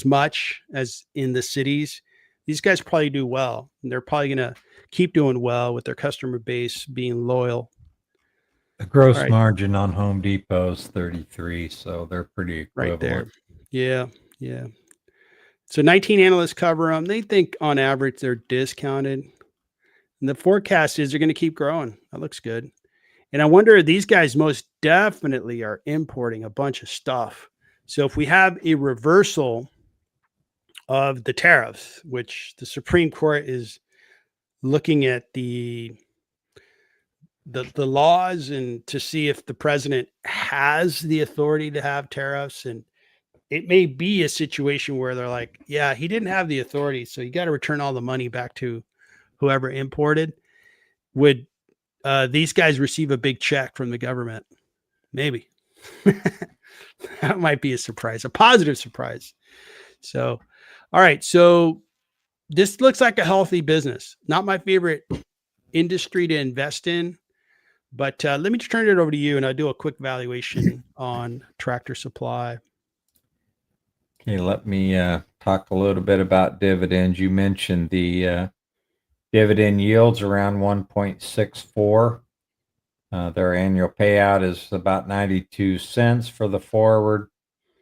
much as in the cities. These guys probably do well, and they're probably going to keep doing well with their customer base being loyal. The gross All right, margin on Home Depot is 33, so they're pretty right equivalent. there. Yeah. So 19 analysts cover them. They think on average they're discounted. And the forecast is they're going to keep growing. That looks good. And I wonder, these guys most definitely are importing a bunch of stuff. So if we have a reversal of the tariffs, which the Supreme Court is looking at the laws and to see if the president has the authority to have tariffs, and it may be a situation where they're like, yeah, he didn't have the authority, so you got to return all the money back to whoever imported. Would these guys receive a big check from the government? Maybe. That might be a surprise, a positive surprise. So, all right. So this looks like a healthy business. Not my favorite industry to invest in, but let me turn it over to you and I'll do a quick valuation on Tractor Supply. Okay, let me talk a little bit about dividends. You mentioned the dividend yields around 1.64. Their annual payout is about 92 cents for the forward.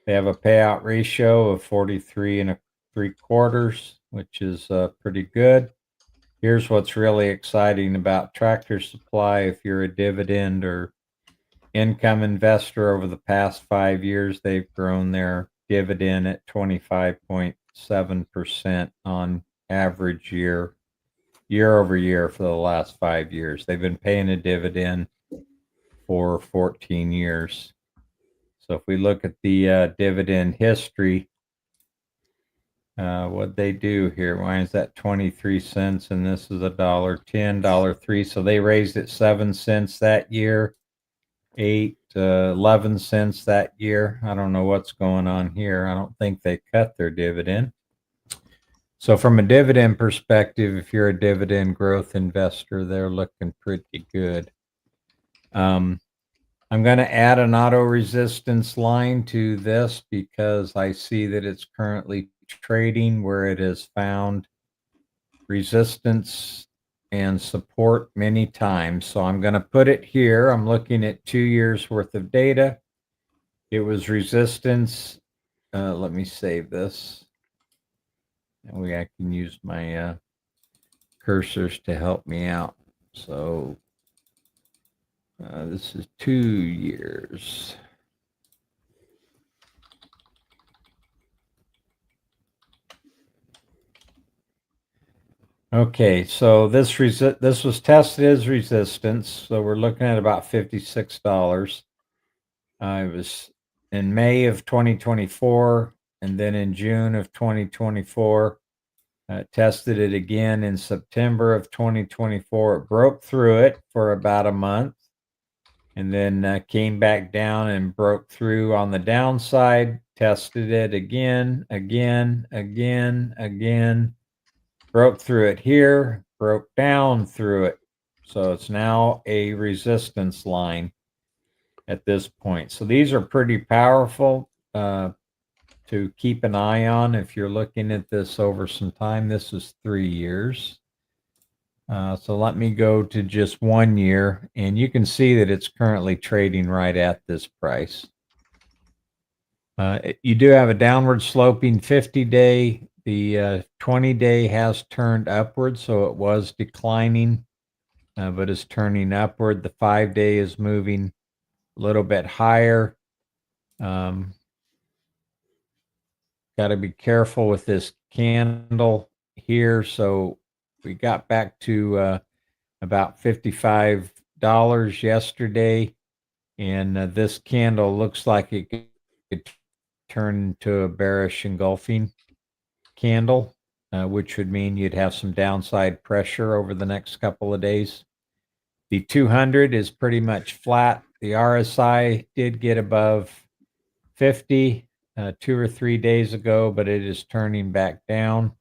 They have a payout ratio of 43.75, which is pretty good. Here's what's really exciting about Tractor Supply. If you're a dividend or income investor, over the past 5 years, they've grown their dividend at 25.7% on average year over year for the last 5 years. They've been paying a dividend for 14 years. So if we look at the dividend history, what they do here, why is that 23 cents and this is $1.10, $1.03? So they raised it 7 cents that year, 8, 11 cents that year. I don't know what's going on here. I don't think they cut their dividend. So from a dividend perspective, if you're a dividend growth investor, they're looking pretty good. I'm going to add an auto resistance line to this because I see that it's currently trading where it has found resistance and support many times. So I'm going to put it here. I'm looking at 2 years worth of data. It was resistance. Let me save this. And I can use my cursors to help me out. So this is 2 years. Okay, so this was tested as resistance, so we're looking at about $56. It was in May of 2024, and then in June of 2024. Tested it again in September of 2024. It broke through it for about a month, and then came back down and broke through on the downside. Tested it again, broke through it here, broke down through it. So it's now a resistance line at this point. So these are pretty powerful to keep an eye on if you're looking at this over some time. This is 3 years. So let me go to just 1 year, and you can see that it's currently trading right at this price. You do have a downward sloping 50-day. The 20-day has turned upward, so it was declining, but is turning upward. The 5-day is moving a little bit higher. Got to be careful with this candle here. So we got back to about $55 yesterday, and this candle looks like it could turn into a bearish engulfing candle, which would mean you'd have some downside pressure over the next couple of days. The 200 is pretty much flat. The RSI did get above 50 2 or 3 days ago, but it is turning back down.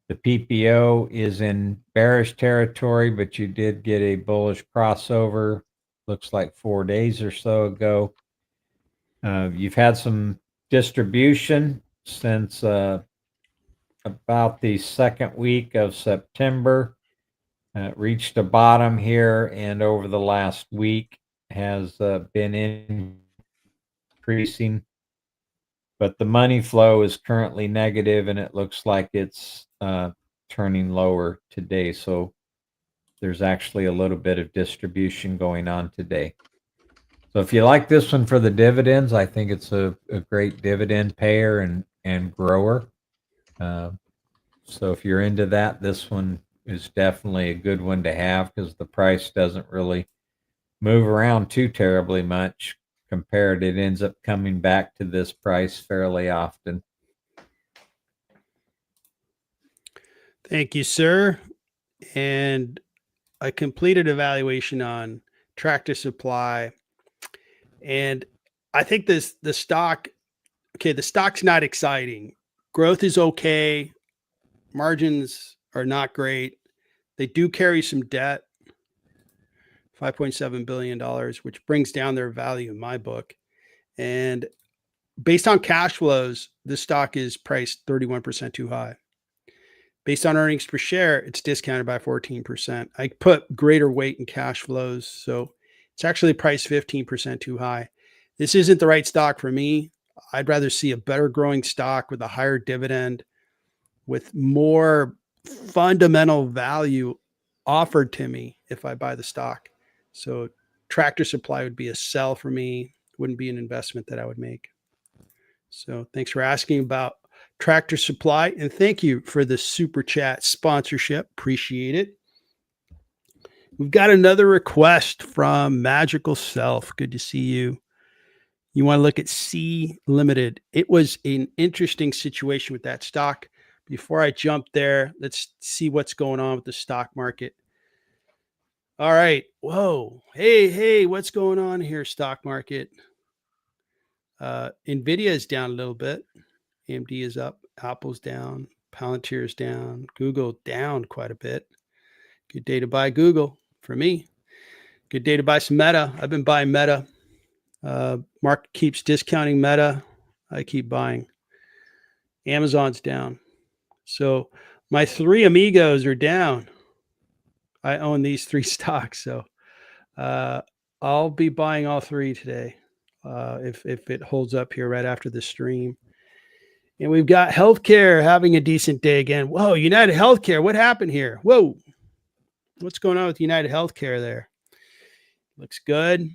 The PPO is in bearish territory, but you did get a bullish crossover, looks like 4 days or so ago. You've had some distribution since about the second week of September. Reached a bottom here, and over the last week has been increasing. But the money flow is currently negative, and it looks like it's turning lower today. So there's actually a little bit of distribution going on today. So if you like this one for the dividends, I think it's a great dividend payer and grower. So if you're into that, this one is definitely a good one to have because the price doesn't really move around too terribly much. Compared, it ends up coming back to this price fairly often. Thank you, sir. And I completed evaluation on Tractor Supply, and I think the stock. Okay, the stock's not exciting. Growth is okay. Margins are not great. They do carry some debt, $5.7 billion, which brings down their value in my book. And based on cash flows, this stock is priced 31% too high. Based on earnings per share, it's discounted by 14%. I put greater weight in cash flows, so it's actually priced 15% too high. This isn't the right stock for me. I'd rather see a better growing stock with a higher dividend, with more fundamental value offered to me if I buy the stock. So Tractor Supply would be a sell for me. Wouldn't be an investment that I would make. So thanks for asking about Tractor Supply, and thank you for the super chat sponsorship. Appreciate it. We've got another request from Magical Self. Good to see you. You want to look at C Limited. It was an interesting situation with that stock. Before I jump there, let's see what's going on with the stock market. All right. Whoa. Hey, what's going on here, stock market? NVIDIA is down a little bit. AMD is up. Apple's down. Palantir is down. Google down quite a bit. Good day to buy Google for me. Good day to buy some Meta. I've been buying Meta. Market keeps discounting Meta. I keep buying. Amazon's down. So my three amigos are down. I own these three stocks. So I'll be buying all three today if it holds up here right after the stream. And we've got healthcare having a decent day again. Whoa, United Healthcare. What happened here? Whoa. What's going on with United Healthcare there? Looks good.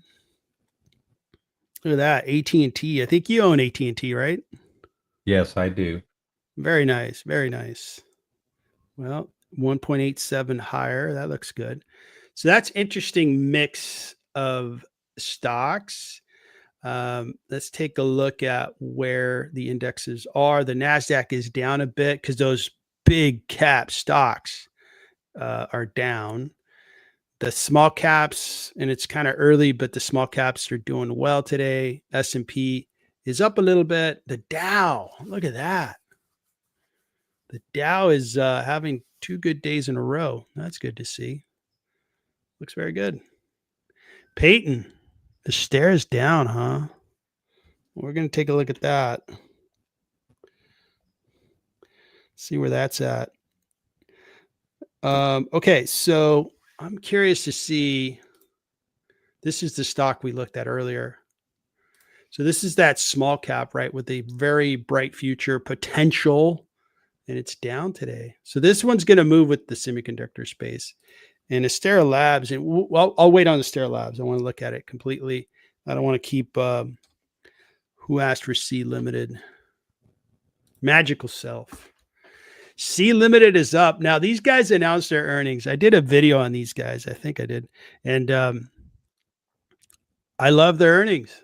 Look at that. AT&T. I think you own AT&T, right? Yes, I do. Very nice. Very nice. Well, 1.87 higher. That looks good. So that's interesting mix of stocks. Let's take a look at where the indexes are. The NASDAQ is down a bit because those big cap stocks are down. The small caps, and it's kind of early, but the small caps are doing well today. S&P is up a little bit. The Dow, look at that. The Dow is having 2 good days in a row. That's good to see. Looks very good. Peyton, Astera is down, huh? We're going to take a look at that. See where that's at. Okay, so I'm curious to see. This is the stock we looked at earlier. So this is that small cap, right, with a very bright future potential, and it's down today. So this one's going to move with the semiconductor space. And Astera Labs, and I'll wait on Astera Labs. I want to look at it completely. I don't want to keep who asked for C Limited. Magical Self. C Limited is up. Now, these guys announced their earnings. I did a video on these guys. I think I did. And I love their earnings.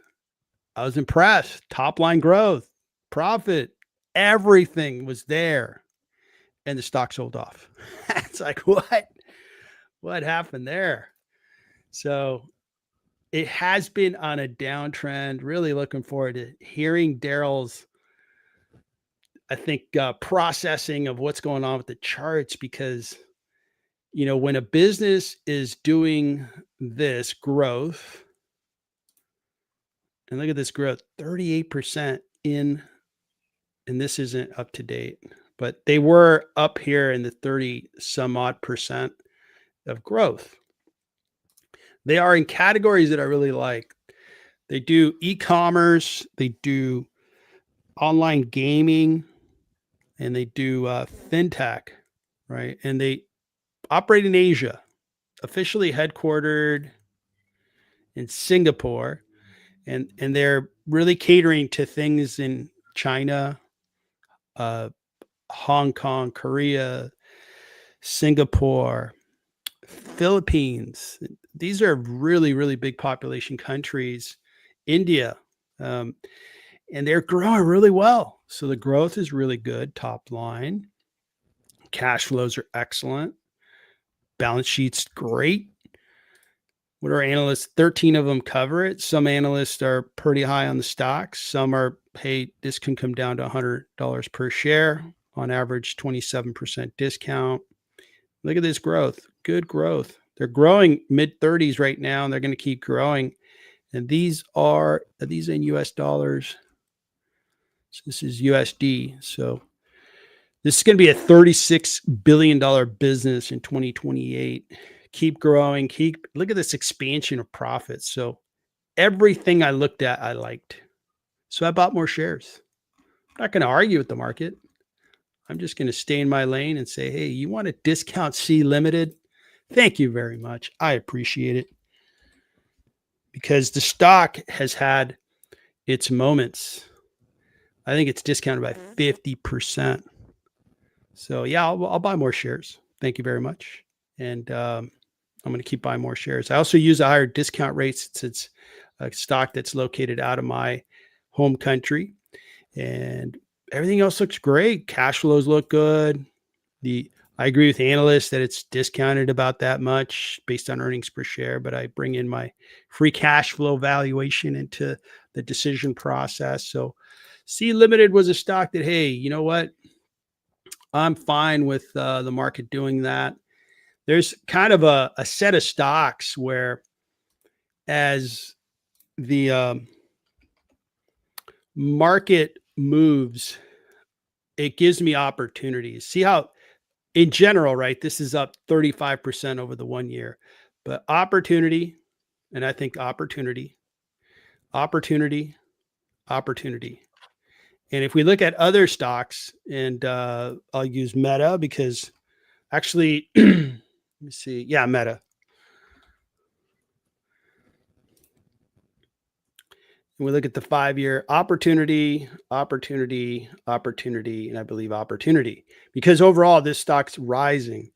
I was impressed. Top line growth, profit, everything was there. And the stock sold off. It's like, what? What happened there? So it has been on a downtrend. Really looking forward to hearing Daryl's, I think, processing of what's going on with the charts, because, you know, when a business is doing this growth, and look at this growth, 38% in, and this isn't up to date, but they were up here in the 30 some odd percent of growth. They are in categories that I really like. They do e-commerce, they do online gaming, and they do fintech, right? And they operate in Asia, officially headquartered in Singapore, and they're really catering to things in China, Hong Kong, Korea, Singapore, Philippines. These are really, really big population countries. India, and they're growing really well. So the growth is really good. Top line, cash flows are excellent. Balance sheet's great. What are analysts? 13 of them cover it. Some analysts are pretty high on the stocks. Some are, hey, this can come down to $100 per share. On average, 27% discount. Look at this growth. Good growth. They're growing mid-30s right now, and they're going to keep growing. And these are these in US dollars? So this is USD. So this is going to be a $36 billion business in 2028. Keep growing. Look at this expansion of profits. So everything I looked at, I liked. So I bought more shares. I'm not going to argue with the market. I'm just going to stay in my lane and say, hey, you want to discount C Limited? Thank you very much. I appreciate it. Because the stock has had its moments. I think it's discounted by 50%. So yeah, I'll buy more shares. Thank you very much. And I'm going to keep buying more shares. I also use a higher discount rate since it's a stock that's located out of my home country. And everything else looks great. Cash flows look good. I agree with analysts that it's discounted about that much based on earnings per share, but I bring in my free cash flow valuation into the decision process. So C Limited was a stock that, hey, you know what? I'm fine with the market doing that. There's kind of a set of stocks where as the market moves, it gives me opportunities. See how in general, right, this is up 35% over the 1 year, but opportunity, and I think opportunity. And if we look at other stocks, and I'll use Meta because actually, let me see. Yeah, Meta. And we look at the 5-year opportunity, and I believe opportunity, because overall this stock's rising.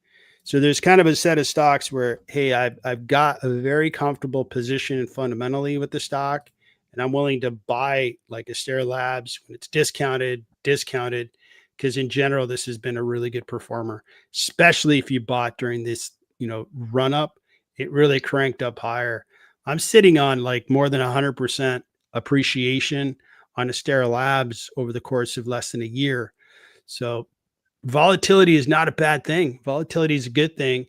So there's kind of a set of stocks where, hey, I've got a very comfortable position fundamentally with the stock, and I'm willing to buy like Astera Labs when it's discounted, because in general, this has been a really good performer, especially if you bought during this, run up. It really cranked up higher. I'm sitting on like more than 100% appreciation on Astera Labs over the course of less than a year. So volatility is not a bad thing. Volatility is a good thing.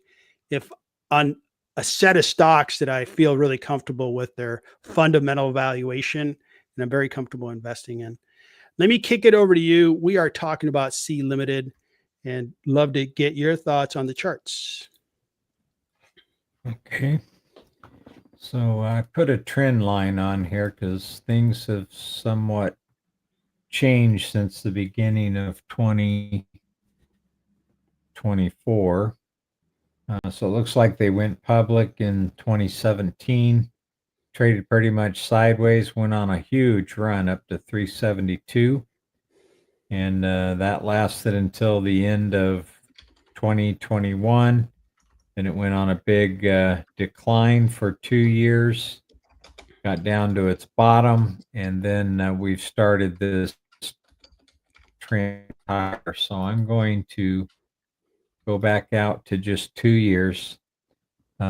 If on a set of stocks that I feel really comfortable with their fundamental valuation and I'm very comfortable investing in. Let me kick it over to you. We are talking about C Limited and love to get your thoughts on the charts. Okay. So I put a trend line on here because things have somewhat changed since the beginning of 2024. So it looks like they went public in 2017, traded pretty much sideways, went on a huge run up to 372. And that lasted until the end of 2021. Then it went on a big decline for 2 years, got down to its bottom, and then we've started this trend higher. So I'm going to go back out to just 2 years.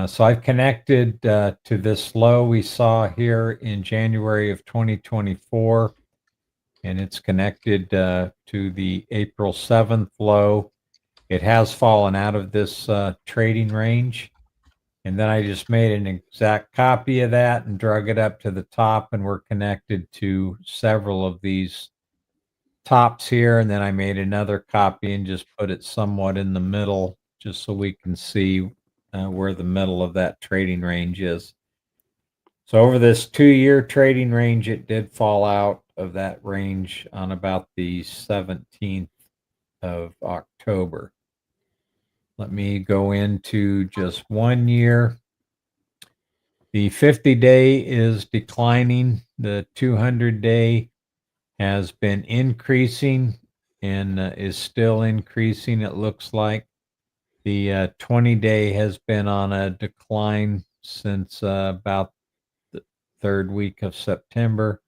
So I've connected to this low we saw here in January of 2024, and it's connected to the April 7th low. It has fallen out of this trading range. And then I just made an exact copy of that and drug it up to the top, and we're connected to several of these tops here. And then I made another copy and just put it somewhat in the middle, just so we can see where the middle of that trading range is. So over this 2-year trading range, it did fall out of that range on about the 17th of October. Let me go into just 1 year. The 50-day is declining. The 200-day has been increasing and is still increasing, it looks like. The 20-day has been on a decline since about the third week of September.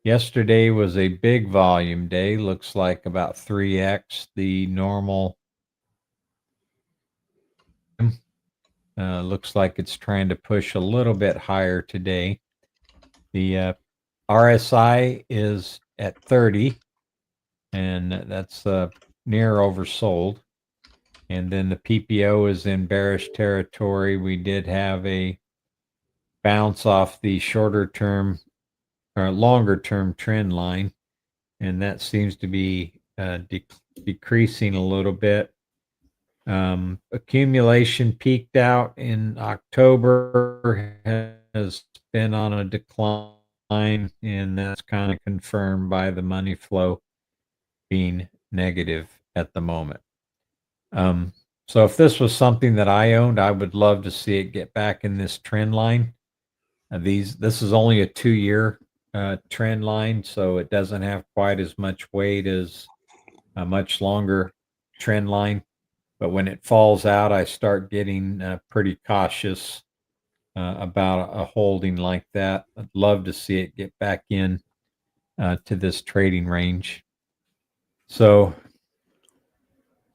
Yesterday was a big volume day, looks like about 3x the normal. Looks like it's trying to push a little bit higher today. The RSI is at 30, and that's near oversold. And then the PPO is in bearish territory. We did have a bounce off the shorter term or longer term trend line, and that seems to be decreasing a little bit. Accumulation peaked out in October, has been on a decline, and that's kind of confirmed by the money flow being negative at the moment. So if this was something that I owned, I would love to see it get back in this trend line. This is only a 2-year trend line, so it doesn't have quite as much weight as a much longer trend line. But when it falls out, I start getting pretty cautious about a holding like that. I'd love to see it get back in to this trading range. So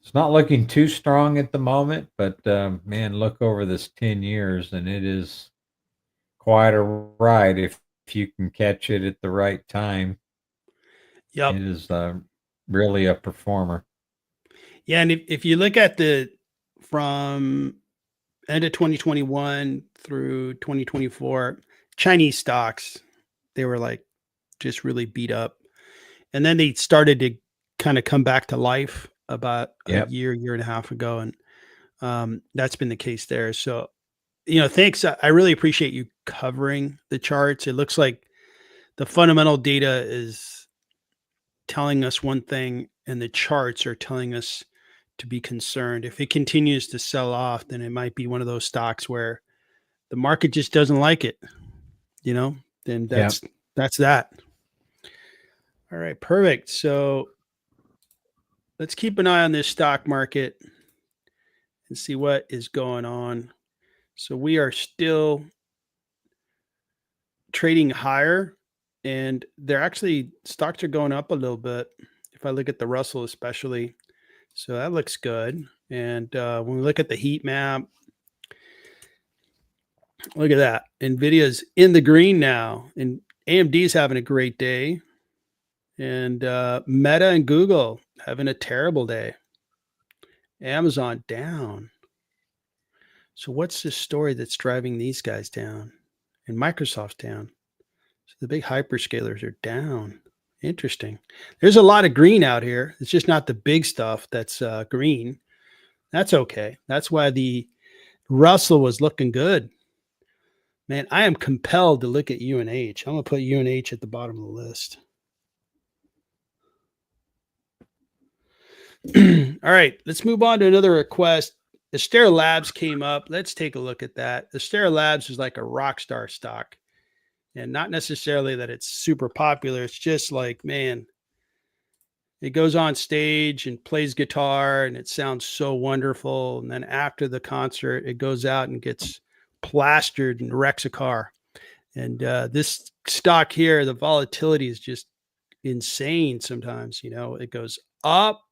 it's not looking too strong at the moment, but man, look over this 10 years and it is quite a ride if you can catch it at the right time. Yep. It is really a performer. Yeah, and if you look at from end of 2021 through 2024, Chinese stocks, they were like just really beat up. And then they started to kind of come back to life about a year and a half ago. And that's been the case there. So, thanks. I really appreciate you covering the charts. It looks like the fundamental data is telling us one thing, and the charts are telling us to be concerned. If it continues to sell off, then it might be one of those stocks where the market just doesn't like it, then that's that. All right, perfect. So let's keep an eye on this stock market and see what is going on. So we are still trading higher, and they're actually stocks are going up a little bit. If I look at the Russell, especially, so that looks good. And when we look at the heat map, look at that. Nvidia's in the green now, and AMD's having a great day, and Meta and Google having a terrible day. Amazon down. So what's the story that's driving these guys down? And Microsoft's down. So the big hyperscalers are down. Interesting. There's a lot of green out here. It's just not the big stuff that's green. That's okay. That's why the Russell was looking good. Man, I am compelled to look at UNH. I'm going to put UNH at the bottom of the list. All right, let's move on to another request. Astera Labs came up. Let's take a look at that. Astera Labs is like a rock star stock. And not necessarily that it's super popular. It's just like, man, it goes on stage and plays guitar and it sounds so wonderful. And then after the concert, it goes out and gets plastered and wrecks a car. And this stock here, the volatility is just insane sometimes. It goes up,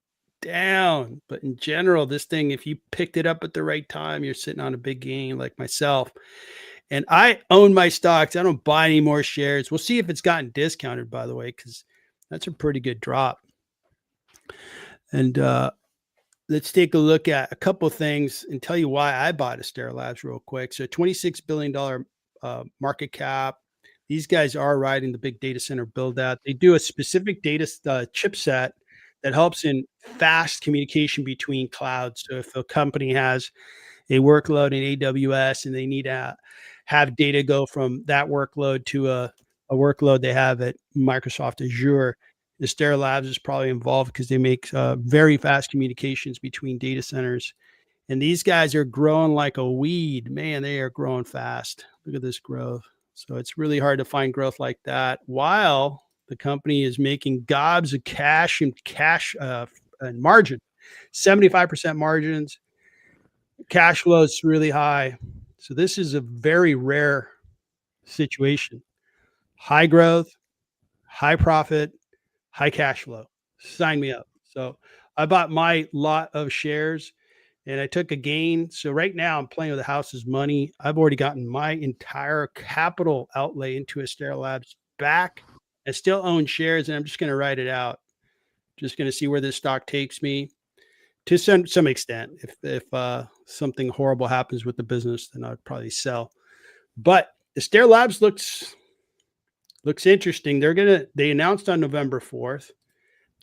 down. But in general, this thing, if you picked it up at the right time, you're sitting on a big gain like myself. And I own my stocks. I don't buy any more shares. We'll see if it's gotten discounted, by the way, because that's a pretty good drop. And let's take a look at a couple of things and tell you why I bought Astera Labs real quick. So $26 billion market cap. These guys are riding the big data center build out. They do a specific data chipset that helps in fast communication between clouds. So if a company has a workload in AWS and they need to have data go from that workload to a workload they have at Microsoft Azure, Astera Labs is probably involved because they make very fast communications between data centers. And these guys are growing like a weed. Man, they are growing fast. Look at this growth. So it's really hard to find growth like that while the company is making gobs of cash and margin, 75% margins. Cash flow is really high. So this is a very rare situation. High growth, high profit, high cash flow. Sign me up. So I bought my lot of shares and I took a gain. So right now I'm playing with the house's money. I've already gotten my entire capital outlay into Astera Labs back. I still own shares and I'm just going to ride it out. Just going to see where this stock takes me. To some extent, if something horrible happens with the business, then I'd probably sell. But Astera Labs looks interesting. They announced on November 4th.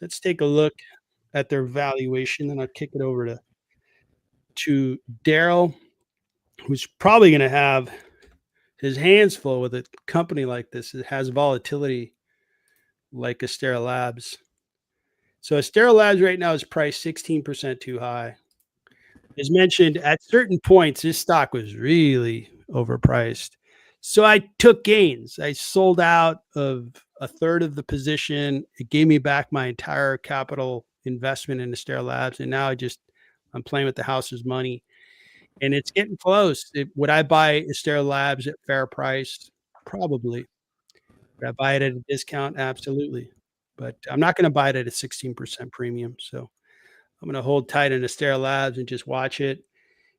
Let's take a look at their valuation, and I'll kick it over to Daryl, who's probably going to have his hands full with a company like this. It has volatility like Astera Labs. So Astera Labs right now is priced 16% too high. As mentioned, at certain points, this stock was really overpriced. So I took gains. I sold out of a third of the position. It gave me back my entire capital investment in Astera Labs. And now I'm playing with the house's money. And it's getting close. Would I buy Astera Labs at fair price? Probably. Would I buy it at a discount? Absolutely. But I'm not going to buy it at a 16% premium. So I'm going to hold tight in Astera Labs and just watch it.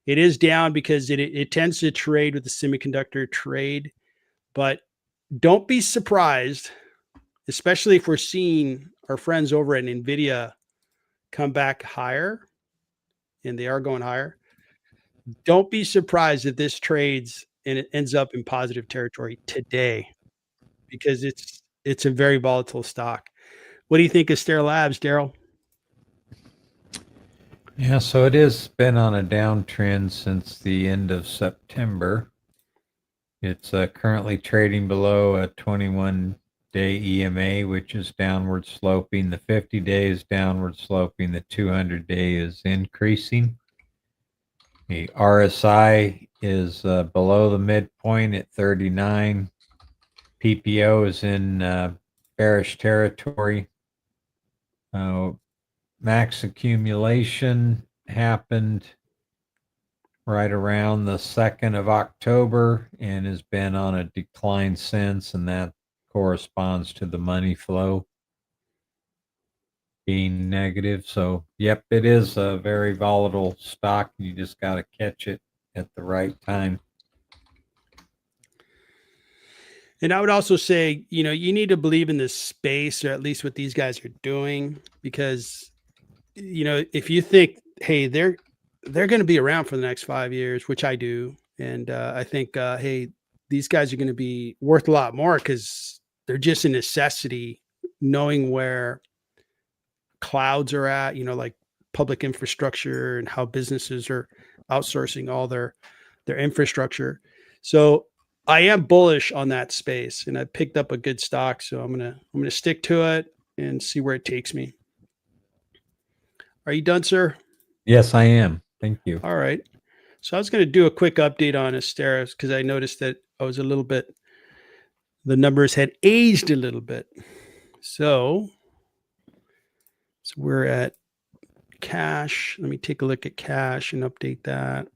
It is down because it tends to trade with the semiconductor trade. But don't be surprised, especially if we're seeing our friends over at NVIDIA come back higher, and they are going higher. Don't be surprised if this trades and it ends up in positive territory today because it's a very volatile stock. What do you think of Astera Labs, Daryl? Yeah, so it has been on a downtrend since the end of September. It's currently trading below a 21-day EMA, which is downward sloping. The 50-day is downward sloping. The 200-day is increasing. The RSI is below the midpoint at 39. PPO is in bearish territory. Max accumulation happened right around the 2nd of October and has been on a decline since, and that corresponds to the money flow being negative. So, yep, it is a very volatile stock. You just got to catch it at the right time. And I would also say, you know, you need to believe in this space, or at least what these guys are doing, because, you know, if you think, hey, they're going to be around for the next 5 years, which I do, and I think, hey, these guys are going to be worth a lot more because they're just a necessity, knowing where clouds are at, you know, like public infrastructure and how businesses are outsourcing all their infrastructure. So I am bullish on that space, and I picked up a good stock, so I'm gonna stick to it and see where it takes me. Are you done, sir? Yes, I am. Thank you. All right. So I was going to do a quick update on Astera because I noticed that I was a little bit, the numbers had aged a little bit. So we're at cash. Let me take a look at cash and update that.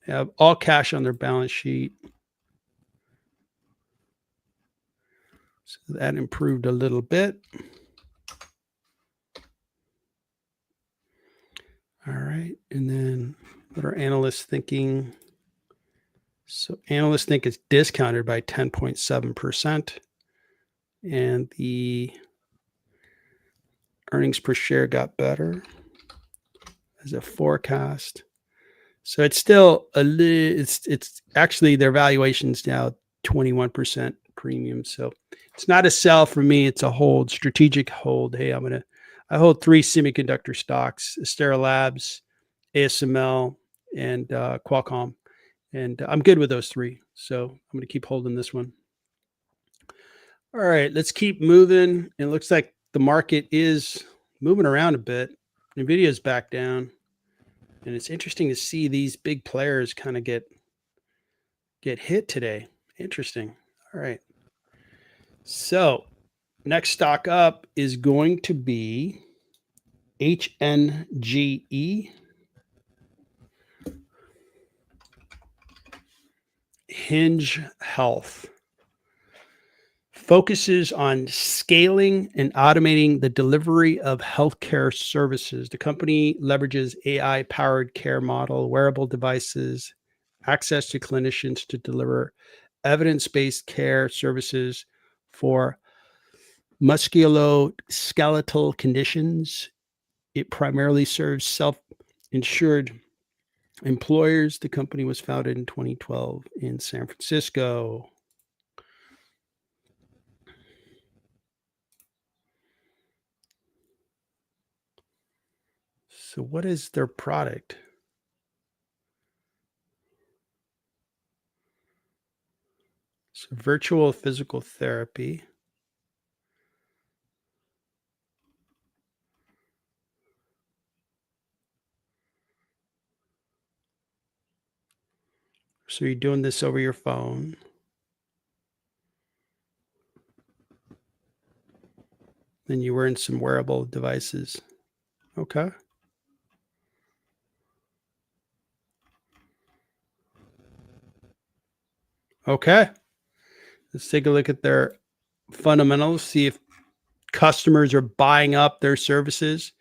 They have all cash on their balance sheet. So that improved a little bit. All right. And then what are analysts thinking? So analysts think it's discounted by 10.7%. And the earnings per share got better as a forecast. So it's still a little, it's actually their valuation's now 21% premium. So it's not a sell for me. It's a hold, strategic hold. Hey, I hold 3 semiconductor stocks: Astera Labs, ASML, and Qualcomm. And I'm good with those 3. So I'm going to keep holding this one. All right, let's keep moving. It looks like the market is moving around a bit. Nvidia's back down. And it's interesting to see these big players kind of get hit today. Interesting. All right. So next stock up is going to be HNGE. Hinge Health focuses on scaling and automating the delivery of healthcare services. The company leverages AI-powered care model, wearable devices, access to clinicians to deliver evidence-based care services for musculoskeletal conditions. It primarily serves self-insured employers. The company was founded in 2012 in San Francisco. So what is their product? So virtual physical therapy. So you're doing this over your phone. Then you wearing some wearable devices. Okay. Okay. Let's take a look at their fundamentals, see if customers are buying up their services.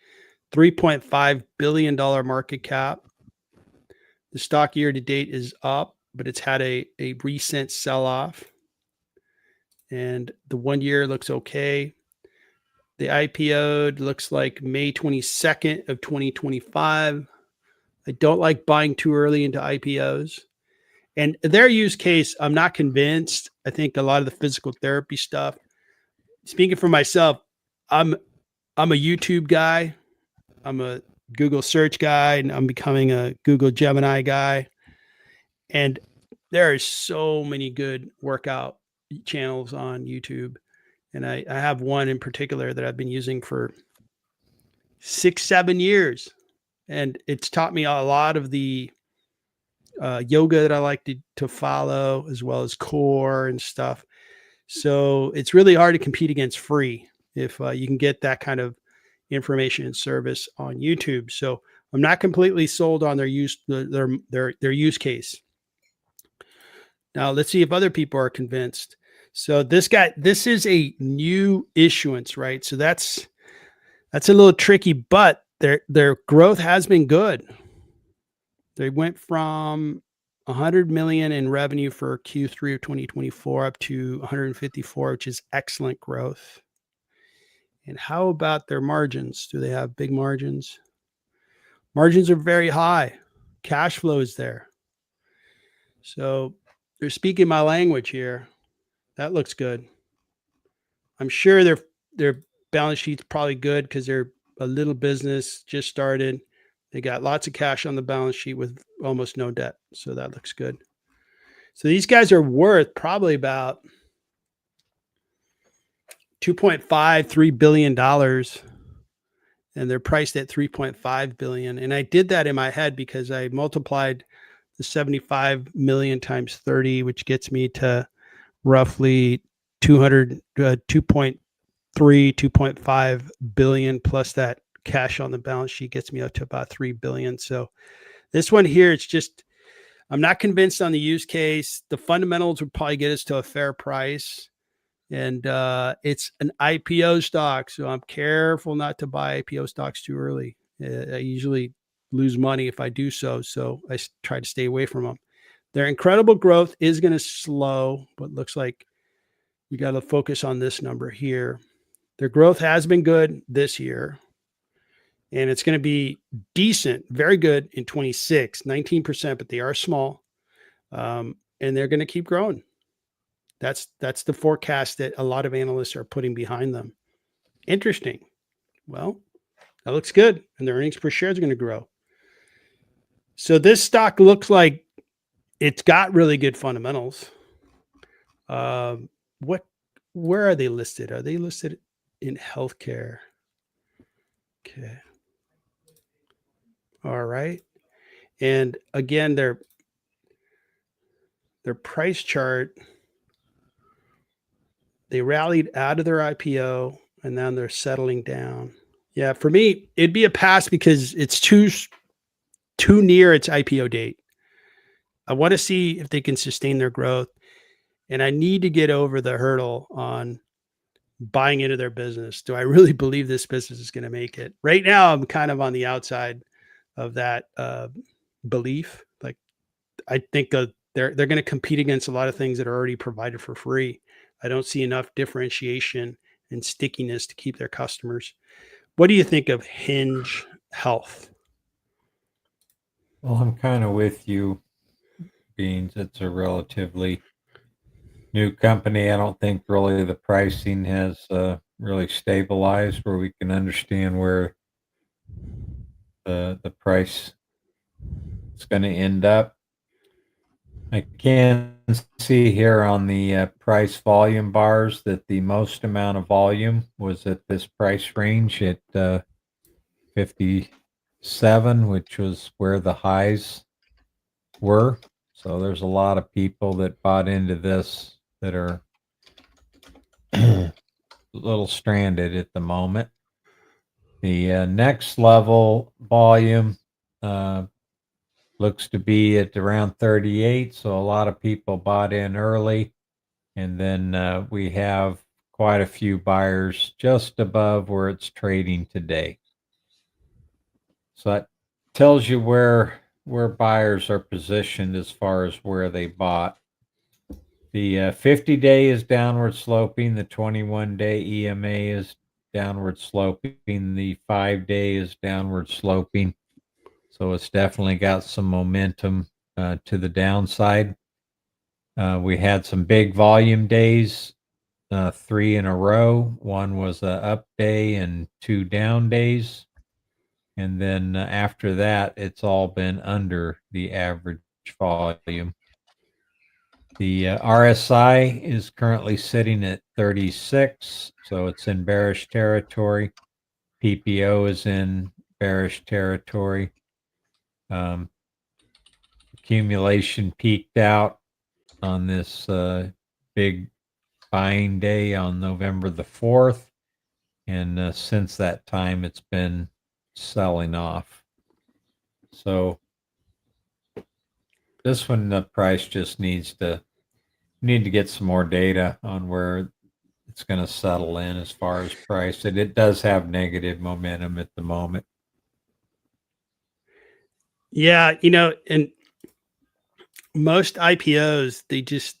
$3.5 billion market cap. The stock year to date is up, but it's had a recent sell-off. And the 1 year looks okay. The IPO'd looks like May 22nd of 2025. I don't like buying too early into IPOs. And their use case, I'm not convinced. I think a lot of the physical therapy stuff, speaking for myself, I'm a YouTube guy. I'm a Google search guy, and I'm becoming a Google Gemini guy. And there are so many good workout channels on YouTube. And I have one in particular that I've been using for 6-7 years. And it's taught me a lot of the yoga that I like to follow, as well as core and stuff. So it's really hard to compete against free if you can get that kind of information and service on YouTube. So I'm not completely sold on their use case. Now let's see if other people are convinced. So this is a new issuance, right? So that's a little tricky, but their growth has been good. They went from 100 million in revenue for Q3 of 2024 up to 154, which is excellent growth. And how about their margins? Do they have big margins? Margins are very high. Cash flow is there. So they're speaking my language here. That looks good. I'm sure their balance sheet's probably good because they're a little business, just started. They got lots of cash on the balance sheet with almost no debt. So that looks good. So these guys are worth probably about $2.53 billion, and they're priced at 3.5 billion. And I did that in my head because I multiplied the 75 million times 30, which gets me to roughly 2.3, 2.5 billion, plus that cash on the balance sheet gets me up to about 3 billion. So this one here, it's just, I'm not convinced on the use case. The fundamentals would probably get us to a fair price. And it's an IPO stock, so I'm careful not to buy IPO stocks too early. I usually lose money if I do so, so I try to stay away from them. Their incredible growth is going to slow, but looks like we got to focus on this number here. Their growth has been good this year, and it's going to be decent, very good in 26, 19%, but they are small, and they're going to keep growing. That's the forecast that a lot of analysts are putting behind them. Interesting. Well, that looks good. And the earnings per share is going to grow. So this stock looks like it's got really good fundamentals. Where are they listed? Are they listed in healthcare? Okay. All right. And again, their price chart, they rallied out of their IPO and now they're settling down. Yeah, for me, it'd be a pass because it's too near its IPO date. I want to see if they can sustain their growth, and I need to get over the hurdle on buying into their business. Do I really believe this business is going to make it? Right now, I'm kind of on the outside of that belief. Like, I think they're going to compete against a lot of things that are already provided for free. I don't see enough differentiation and stickiness to keep their customers. What do you think of Hinge Health? Well, I'm kind of with you, Beans. It's a relatively new company. I don't think really the pricing has really stabilized where we can understand where the price is going to end up. I can see here on the price volume bars that the most amount of volume was at this price range at 57, which was where the highs were. So there's a lot of people that bought into this that are a little stranded at the moment. The next level volume looks to be at around 38, so a lot of people bought in early. And then we have quite a few buyers just above where it's trading today. So that tells you where buyers are positioned as far as where they bought. The 50-day is downward sloping. The 21-day EMA is downward sloping. The 5-day is downward sloping. So it's definitely got some momentum to the downside. We had some big volume days, 3 in a row. One was a up day and 2 down days. And then after that, it's all been under the average volume. The RSI is currently sitting at 36, so it's in bearish territory. PPO is in bearish territory. Accumulation peaked out on this big buying day on November the 4th. And since that time, it's been selling off. So this one, the price just need to get some more data on where it's going to settle in as far as price. And it does have negative momentum at the moment. Yeah, and most IPOs, they just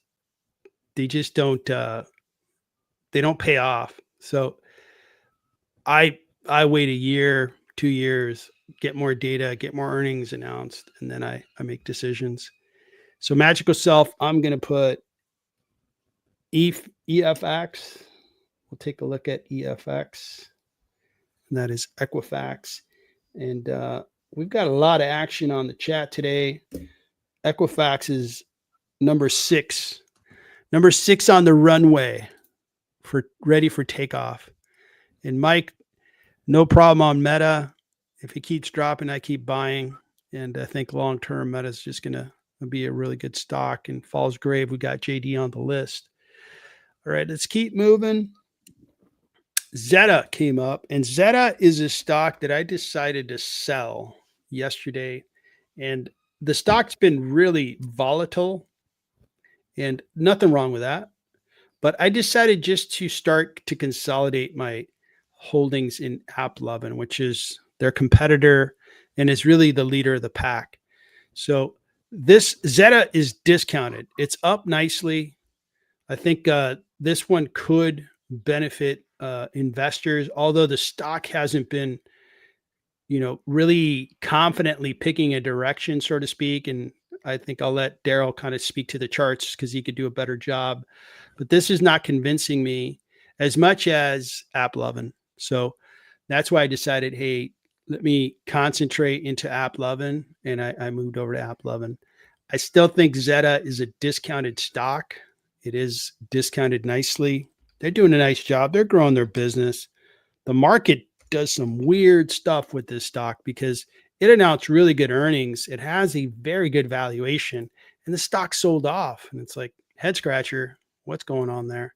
don't they don't pay off. So I wait a year, 2 years, get more data, get more earnings announced, and then I make decisions. So Magical Self, I'm going to put EFX. We'll take a look at EFX. And that is Equifax. And we've got a lot of action on the chat today. Equifax is number 6 on the runway for ready for takeoff. And Mike, no problem on Meta. If it keeps dropping, I keep buying. And I think long-term Meta is just going to be a really good stock. And Falls Grave, we got JD on the list. All right, let's keep moving. Zeta came up, and Zeta is a stock that I decided to sell yesterday. And the stock's been really volatile, and nothing wrong with that. But I decided just to start to consolidate my holdings in AppLovin, which is their competitor and is really the leader of the pack. So this Zeta is discounted. It's up nicely. I think this one could benefit investors, although the stock hasn't been, really confidently picking a direction, so to speak. And I think I'll let Daryl kind of speak to the charts because he could do a better job. But this is not convincing me as much as AppLovin. So that's why I decided, hey, let me concentrate into AppLovin, and I moved over to AppLovin. I still think Zeta is a discounted stock. It is discounted nicely. They're doing a nice job. They're growing their business. The market does some weird stuff with this stock because it announced really good earnings. It has a very good valuation, and the stock sold off. And it's like, head scratcher, what's going on there?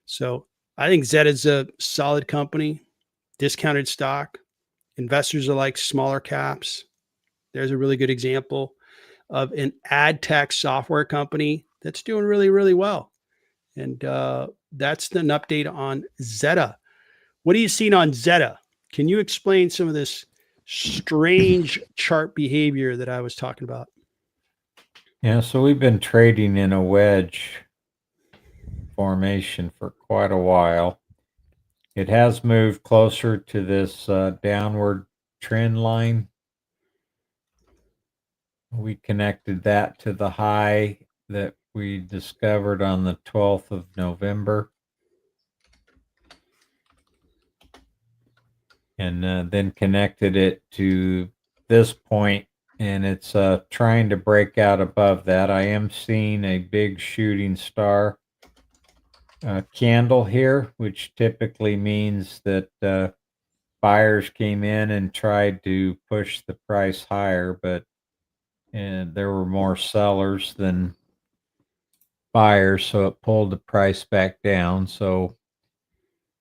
So I think Zeta is a solid company, discounted stock. Investors are like smaller caps. There's a really good example of an ad tech software company that's doing really, really well. And that's an update on Zeta. What are you seeing on Zeta? Can you explain some of this strange chart behavior that I was talking about? Yeah, so we've been trading in a wedge formation for quite a while. It has moved closer to this downward trend line. We connected that to the high that we discovered on the 12th of November. And then connected it to this point, and it's trying to break out above that. I am seeing a big shooting star candle here, which typically means that buyers came in and tried to push the price higher, but there were more sellers than buyers, so it pulled the price back down. So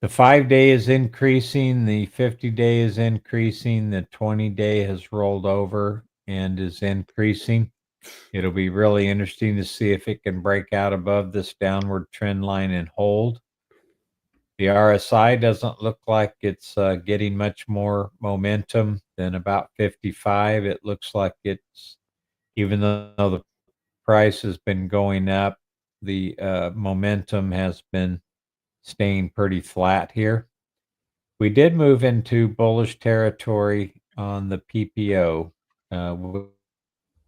the 5-day is increasing, the 50-day is increasing, the 20-day has rolled over and is increasing. It'll be really interesting to see if it can break out above this downward trend line and hold. The RSI doesn't look like it's getting much more momentum than about 55. It looks like it's, even though the price has been going up, the momentum has been staying pretty flat here. We did move into bullish territory on the PPO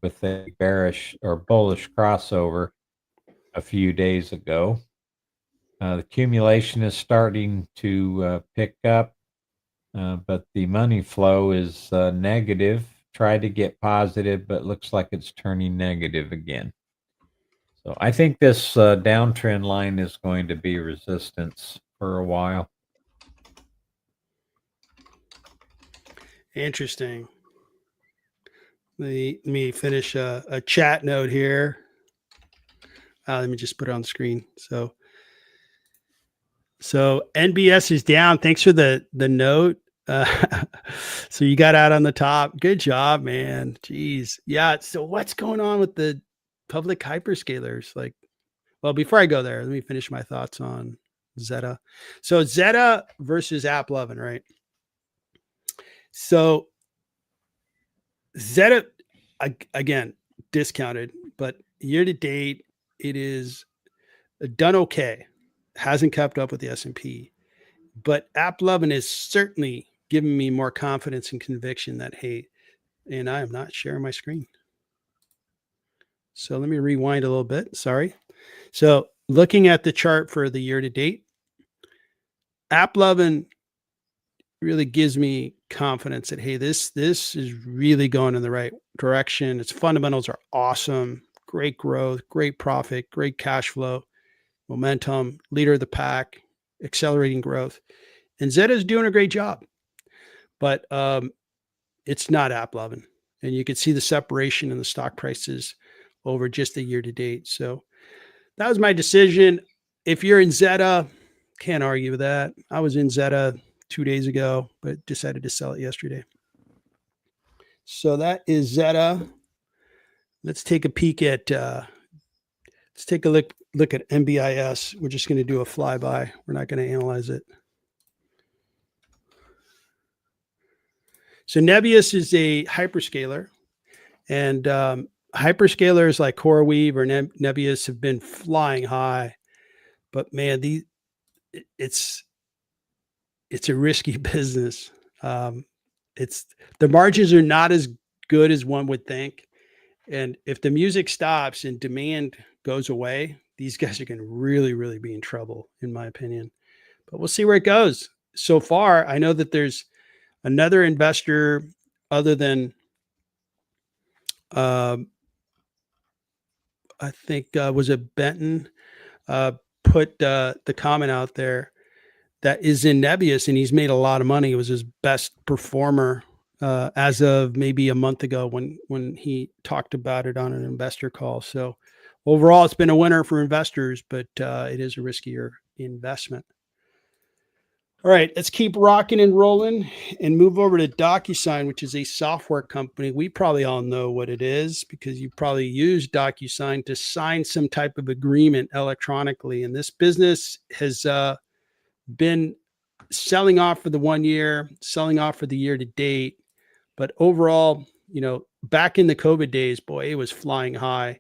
with a bearish or bullish crossover a few days ago. The accumulation is starting to pick up, but the money flow is negative. Tried to get positive, but looks like it's turning negative again. So I think this downtrend line is going to be resistance for a while. Interesting. Let me finish a chat note here. Let me just put it on the screen. So NBS is down. Thanks for the note. So you got out on the top. Good job, man. Jeez. Yeah. So what's going on with the public hyperscalers? Like, well, before I go there, let me finish my thoughts on Zeta. So Zeta versus AppLovin, right? So Zeta, again, discounted, but year to date, it is done okay. Hasn't kept up with the S&P, but AppLovin is certainly giving me more confidence and conviction that, hey, and I am not sharing my screen. So let me rewind a little bit. Sorry. So looking at the chart for the year to date, AppLovin really gives me confidence that, hey, this is really going in the right direction. Its fundamentals are awesome. Great growth, great profit, great cash flow, momentum, leader of the pack, accelerating growth. And Zeta is doing a great job, but it's not AppLovin. And you can see the separation in the stock prices over just the year to date. So that was my decision. If you're in Zeta, can't argue with that. I was in Zeta 2 days ago, but decided to sell it yesterday. So that is Zeta. Let's take a peek at, let's take a look at MBIS. We're just going to do a flyby. We're not going to analyze it. So Nebius is a hyperscaler, and hyperscalers like CoreWeave or Nebius have been flying high, but man, it's a risky business. It's the margins are not as good as one would think, and if the music stops and demand goes away, these guys are going to really be in trouble, in my opinion. But we'll see where it goes. So far, I know that there's another investor other than I think was it Benton put the comment out there that is in Nebius, and he's made a lot of money. It was his best performer as of maybe a month ago when he talked about it on an investor call. So overall, it's been a winner for investors, but it is a riskier investment. All right, let's keep rocking and rolling and move over to DocuSign, which is a software company. We probably all know what it is because you probably use DocuSign to sign some type of agreement electronically. And this business has been selling off for the 1 year, selling off for the year to date. But overall, back in the COVID days, boy, it was flying high.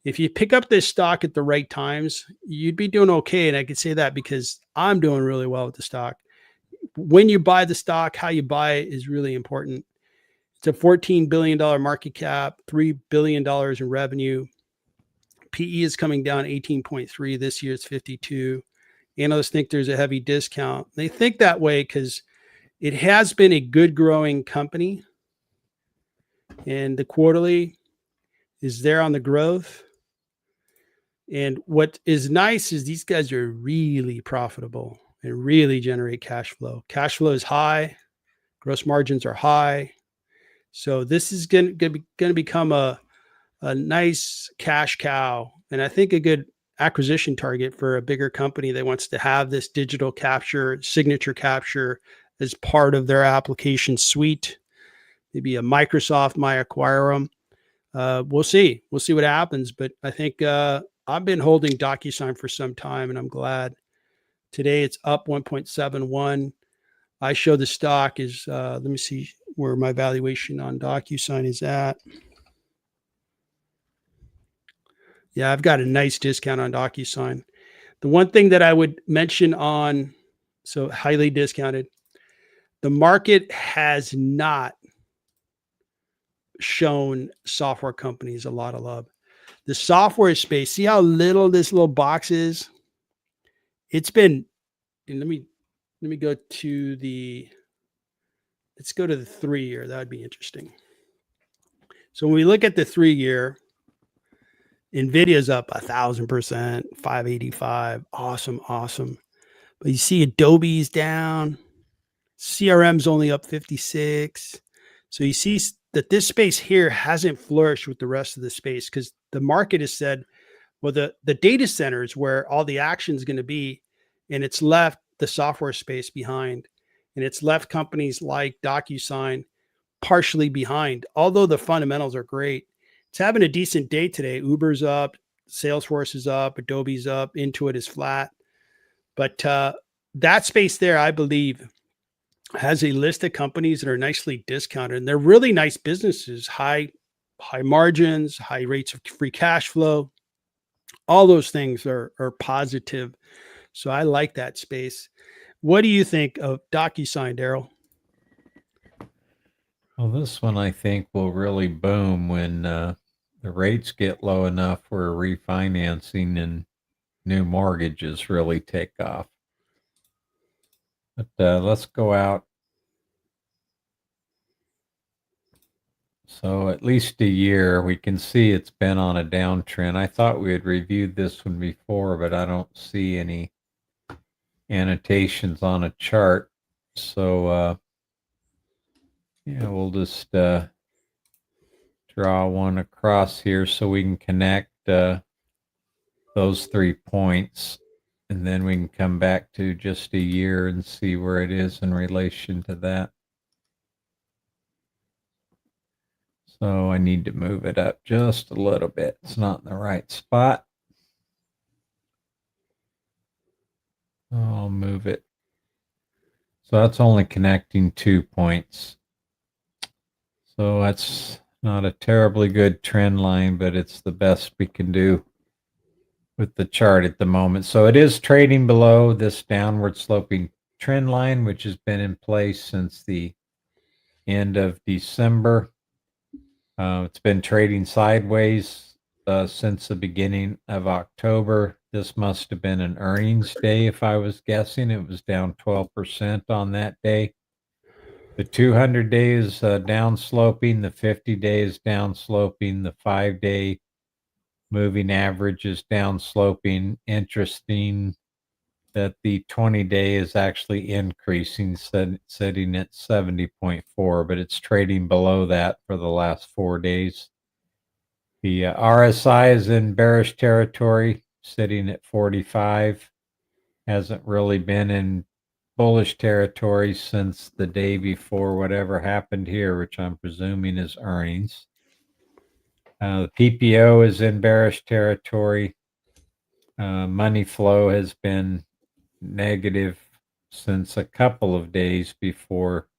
If you pick up this stock at the right times, you'd be doing okay. And I can say that because I'm doing really well with the stock. When you buy the stock, how you buy it is really important. It's a $14 billion market cap, $3 billion in revenue. PE is coming down 18.3. This year it's 52. Analysts think there's a heavy discount. They think that way because it has been a good growing company. And the quarterly is there on the growth. And what is nice is these guys are really profitable and really generate cash flow. Cash flow is high. Gross margins are high. So this is going to become a nice cash cow. And I think a good acquisition target for a bigger company that wants to have this digital capture, signature capture as part of their application suite. Maybe a Microsoft might acquire them. We'll see. We'll see what happens. But I think I've been holding DocuSign for some time, and I'm glad. Today it's up 1.71. I show the stock is, let me see where my valuation on DocuSign is at. Yeah, I've got a nice discount on DocuSign. The one thing that I would mention on, so highly discounted, the market has not shown software companies a lot of love. The software space, see how little this little box is? It's been, and let me go to the, let's go to the 3 year. That would be interesting. So when we look at the 3 year, NVIDIA's up 1,000%, 585. Awesome. But you see Adobe's down. CRM's only up 56. So you see that this space here hasn't flourished with the rest of the space because the market has said, well, the data center is where all the action is going to be, and it's left the software space behind. and it's left companies like DocuSign partially behind, although the fundamentals are great. It's having a decent day today. Uber's up, Salesforce is up, Adobe's up, Intuit is flat. But that space there, I believe, has a list of companies that are nicely discounted, and they're really nice businesses, high margins, high rates of free cash flow. All those things are positive. So I like that space. What do you think of DocuSign, Daryl? Well, this one I think will really boom when the rates get low enough where refinancing and new mortgages really take off. But let's go out. So at least a year, we can see it's been on a downtrend. I thought we had reviewed this one before, but I don't see any annotations on a chart. So yeah, we'll just draw one across here so we can connect those 3 points, and then we can come back to just a year and see where it is in relation to that. So I need to move it up just a little bit. It's not in the right spot. I'll move it. So that's only connecting 2 points. So that's not a terribly good trend line, but it's the best we can do with the chart at the moment. So it is trading below this downward sloping trend line, which has been in place since the end of December. It's been trading sideways since the beginning of October. This must have been an earnings day, if I was guessing. It was down 12% on that day. The 200-day is down sloping. The 50-day is down sloping. The 5-day moving average is down sloping. Interesting that the 20-day is actually increasing, sitting at 70.4, but it's trading below that for the last 4 days. The RSI is in bearish territory, sitting at 45. Hasn't really been in bullish territory since the day before whatever happened here, which I'm presuming is earnings. The PPO is in bearish territory. Money flow has been negative since a couple of days before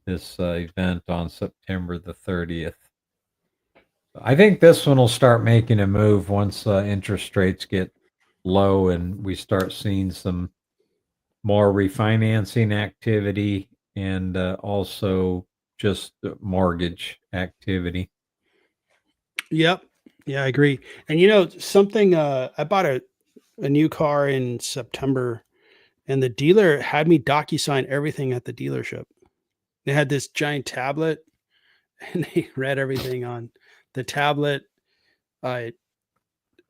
this event on September the 30th. I think this one will start making a move once interest rates get low and we start seeing some more refinancing activity and also just mortgage activity. Yep. Yeah, I agree. And you know, something I bought a new car in September, and the dealer had me DocuSign everything at the dealership. They had this giant tablet and they read everything on the tablet. And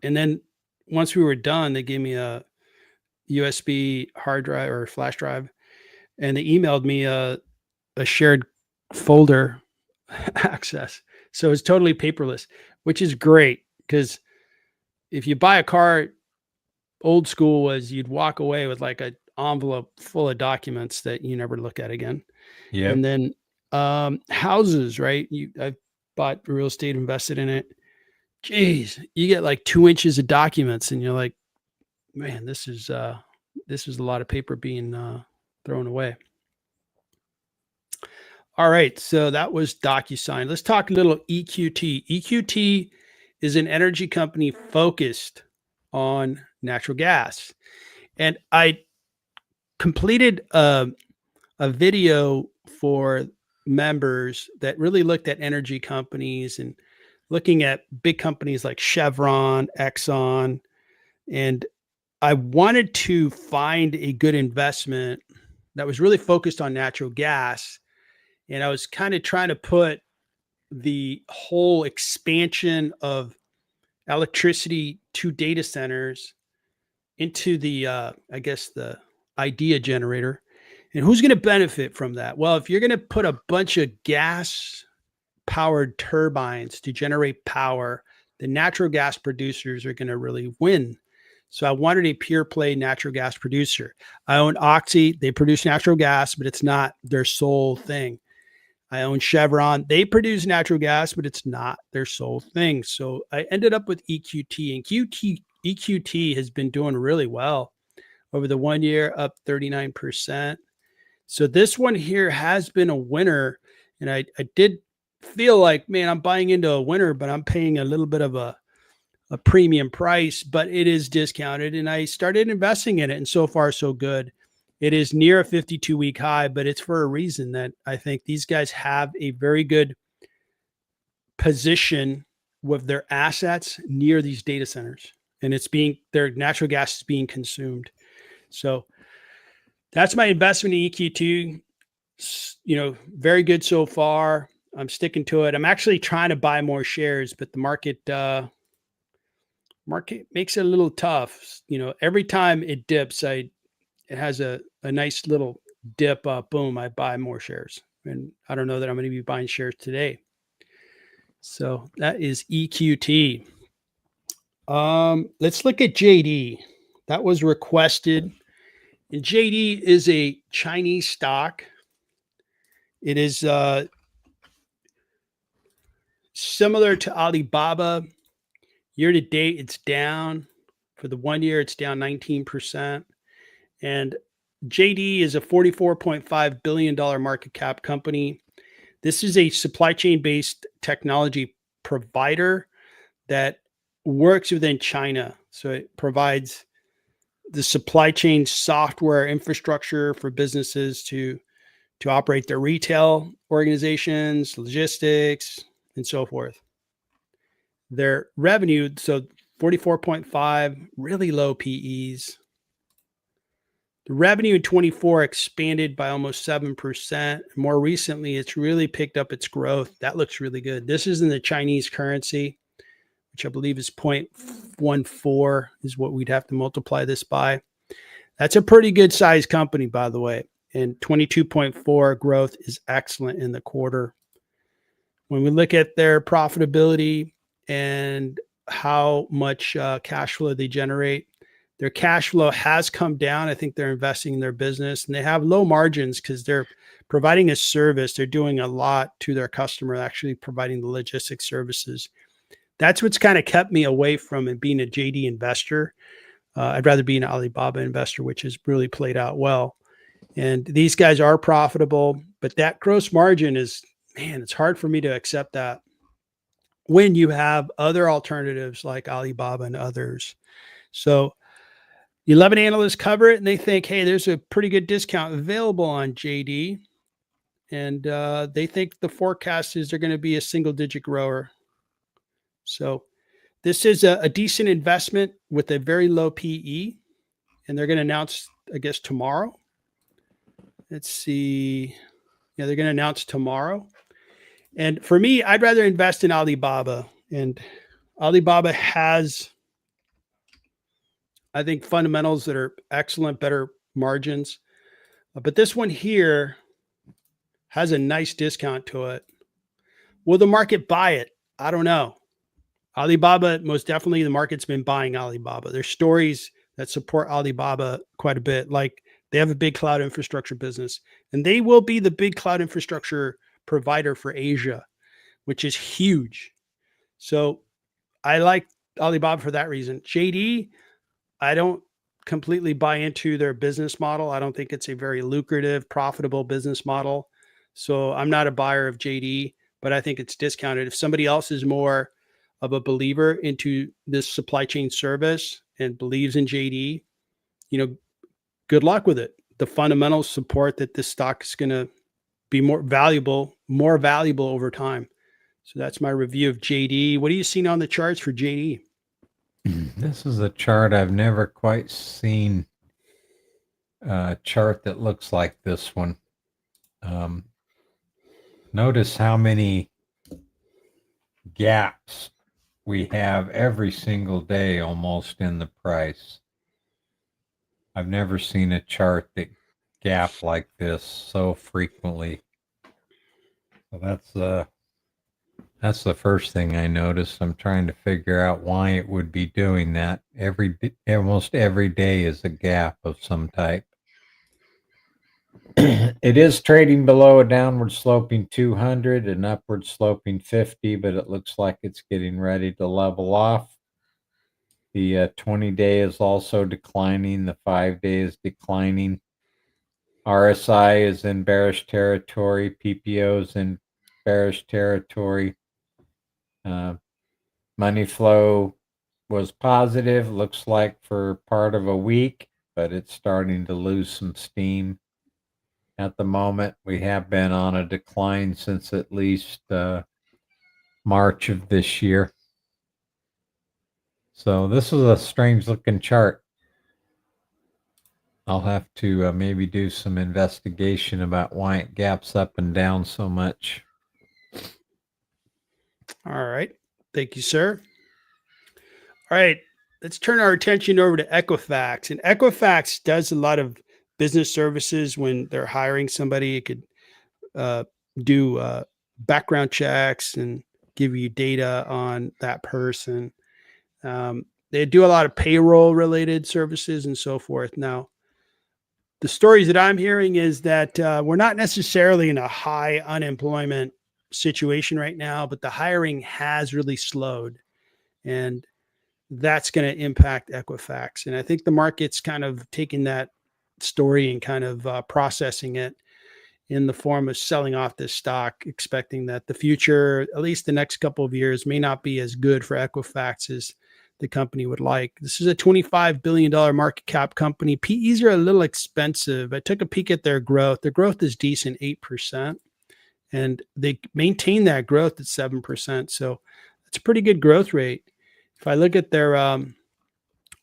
then once we were done, they gave me a USB hard drive or flash drive, and they emailed me a shared folder access. So it's totally paperless, which is great because if you buy a car, old school was you'd walk away with like an envelope full of documents that you never look at again. Yeah. And then houses, right? I bought real estate, invested in it. Geez, you get like 2 inches of documents, and you're like, man, this is a lot of paper being thrown away. All right, so that was DocuSign. Let's talk a little EQT. EQT is an energy company focused on natural gas. And I completed a video for members that really looked at energy companies and looking at big companies like Chevron, Exxon, and I wanted to find a good investment that was really focused on natural gas. And I was kind of trying to put the whole expansion of electricity to data centers into the, I guess, the idea generator. And who's going to benefit from that? Well, if you're going to put a bunch of gas powered turbines to generate power, the natural gas producers are going to really win. So I wanted a pure play natural gas producer. I own Oxy. They produce natural gas, but it's not their sole thing. I own Chevron. They produce natural gas, but it's not their sole thing. So I ended up with EQT, and EQT has been doing really well over the 1 year, up 39%. So this one here has been a winner. And I did feel like, man, I'm buying into a winner, but I'm paying a little bit of a premium price, but it is discounted. And I started investing in it. And so far, so good. It is near a 52-week high, but it's for a reason that I think these guys have a very good position with their assets near these data centers. And their natural gas is being consumed. So that's my investment in EQ2. Very good so far. I'm sticking to it. I'm actually trying to buy more shares, but the market makes it a little tough. Every time it dips, it has a nice little dip. Boom, I buy more shares. And I don't know that I'm going to be buying shares today. So that is EQT. Let's look at JD. That was requested. And JD is a Chinese stock. It is similar to Alibaba. Year to date, it's down. For the 1 year, it's down 19%. And JD is a $44.5 billion market cap company. This is a supply chain based technology provider that works within China. So it provides the supply chain software infrastructure for businesses to operate their retail organizations, logistics, and so forth. Their revenue, so 44.5, really low PEs. The revenue in 24 expanded by almost 7%. More recently, it's really picked up its growth. That looks really good. This is in the Chinese currency, which I believe is 0.14 is what we'd have to multiply this by. That's a pretty good size company, by the way. And 22.4 growth is excellent in the quarter. When we look at their profitability and how much cash flow they generate, their cash flow has come down. I think they're investing in their business, and they have low margins because they're providing a service. They're doing a lot to their customer, actually providing the logistics services. That's what's kind of kept me away from it being a JD investor. I'd rather be an Alibaba investor, which has really played out well. And these guys are profitable, but that gross margin is, man, it's hard for me to accept that when you have other alternatives like Alibaba and others. So 11 analysts cover it, and they think, hey, there's a pretty good discount available on JD. And they think the forecast is they're going to be a single-digit grower. So this is a decent investment with a very low PE. And they're going to announce, I guess, tomorrow. Let's see. Yeah, they're going to announce tomorrow. And for me, I'd rather invest in Alibaba. And Alibaba has, I think, fundamentals that are excellent, better margins. But this one here has a nice discount to it. Will the market buy it? I don't know. Alibaba, most definitely the market's been buying Alibaba. There's stories that support Alibaba quite a bit. Like they have a big cloud infrastructure business, and they will be the big cloud infrastructure provider for Asia, which is huge. So I like Alibaba for that reason. JD, I don't completely buy into their business model. I don't think it's a very lucrative, profitable business model. So I'm not a buyer of JD, but I think it's discounted. If somebody else is more of a believer into this supply chain service and believes in JD, good luck with it. The fundamentals support that this stock is going to be more valuable over time. So that's my review of JD. What are you seeing on the charts for JD? This is a chart I've never quite seen. A chart that looks like this one. Notice how many gaps we have every single day almost in the price. I've never seen a chart that gap like this so frequently. So That's the first thing I noticed. I'm trying to figure out why it would be doing that. Almost every day is a gap of some type. It is trading below a downward sloping 200 and upward sloping 50, but it looks like it's getting ready to level off. The 20-day is also declining. The 5-day is declining. RSI is in bearish territory. PPO is in bearish territory. Money flow was positive, looks like for part of a week, but it's starting to lose some steam. At the moment, we have been on a decline since at least March of this year. So this is a strange looking chart. I'll have to maybe do some investigation about why it gaps up and down so much. All right. Thank you, sir. All right. Let's turn our attention over to Equifax. And Equifax does a lot of business services when they're hiring somebody. It could do background checks and give you data on that person. They do a lot of payroll related services and so forth. Now, the stories that I'm hearing is that we're not necessarily in a high unemployment situation right now, but the hiring has really slowed. And that's going to impact Equifax. And I think the market's kind of taking that story and kind of processing it in the form of selling off this stock, expecting that the future, at least the next couple of years, may not be as good for Equifax as the company would like. This is a $25 billion market cap company. PEs are a little expensive. I took a peek at their growth. Their growth is decent, 8%. And they maintain that growth at 7%. So that's a pretty good growth rate. If I look at their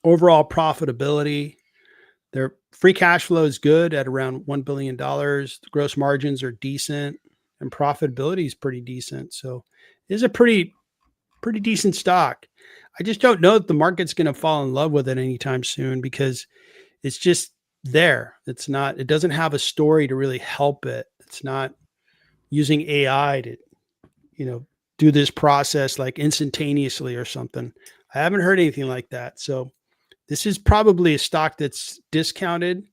overall profitability, their free cash flow is good at around $1 billion. The gross margins are decent and profitability is pretty decent. So it is a pretty decent stock. I just don't know that the market's going to fall in love with it anytime soon because it's just there. It doesn't have a story to really help it. It's not using AI to, do this process like instantaneously or something. I haven't heard anything like that. So this is probably a stock that's discounted.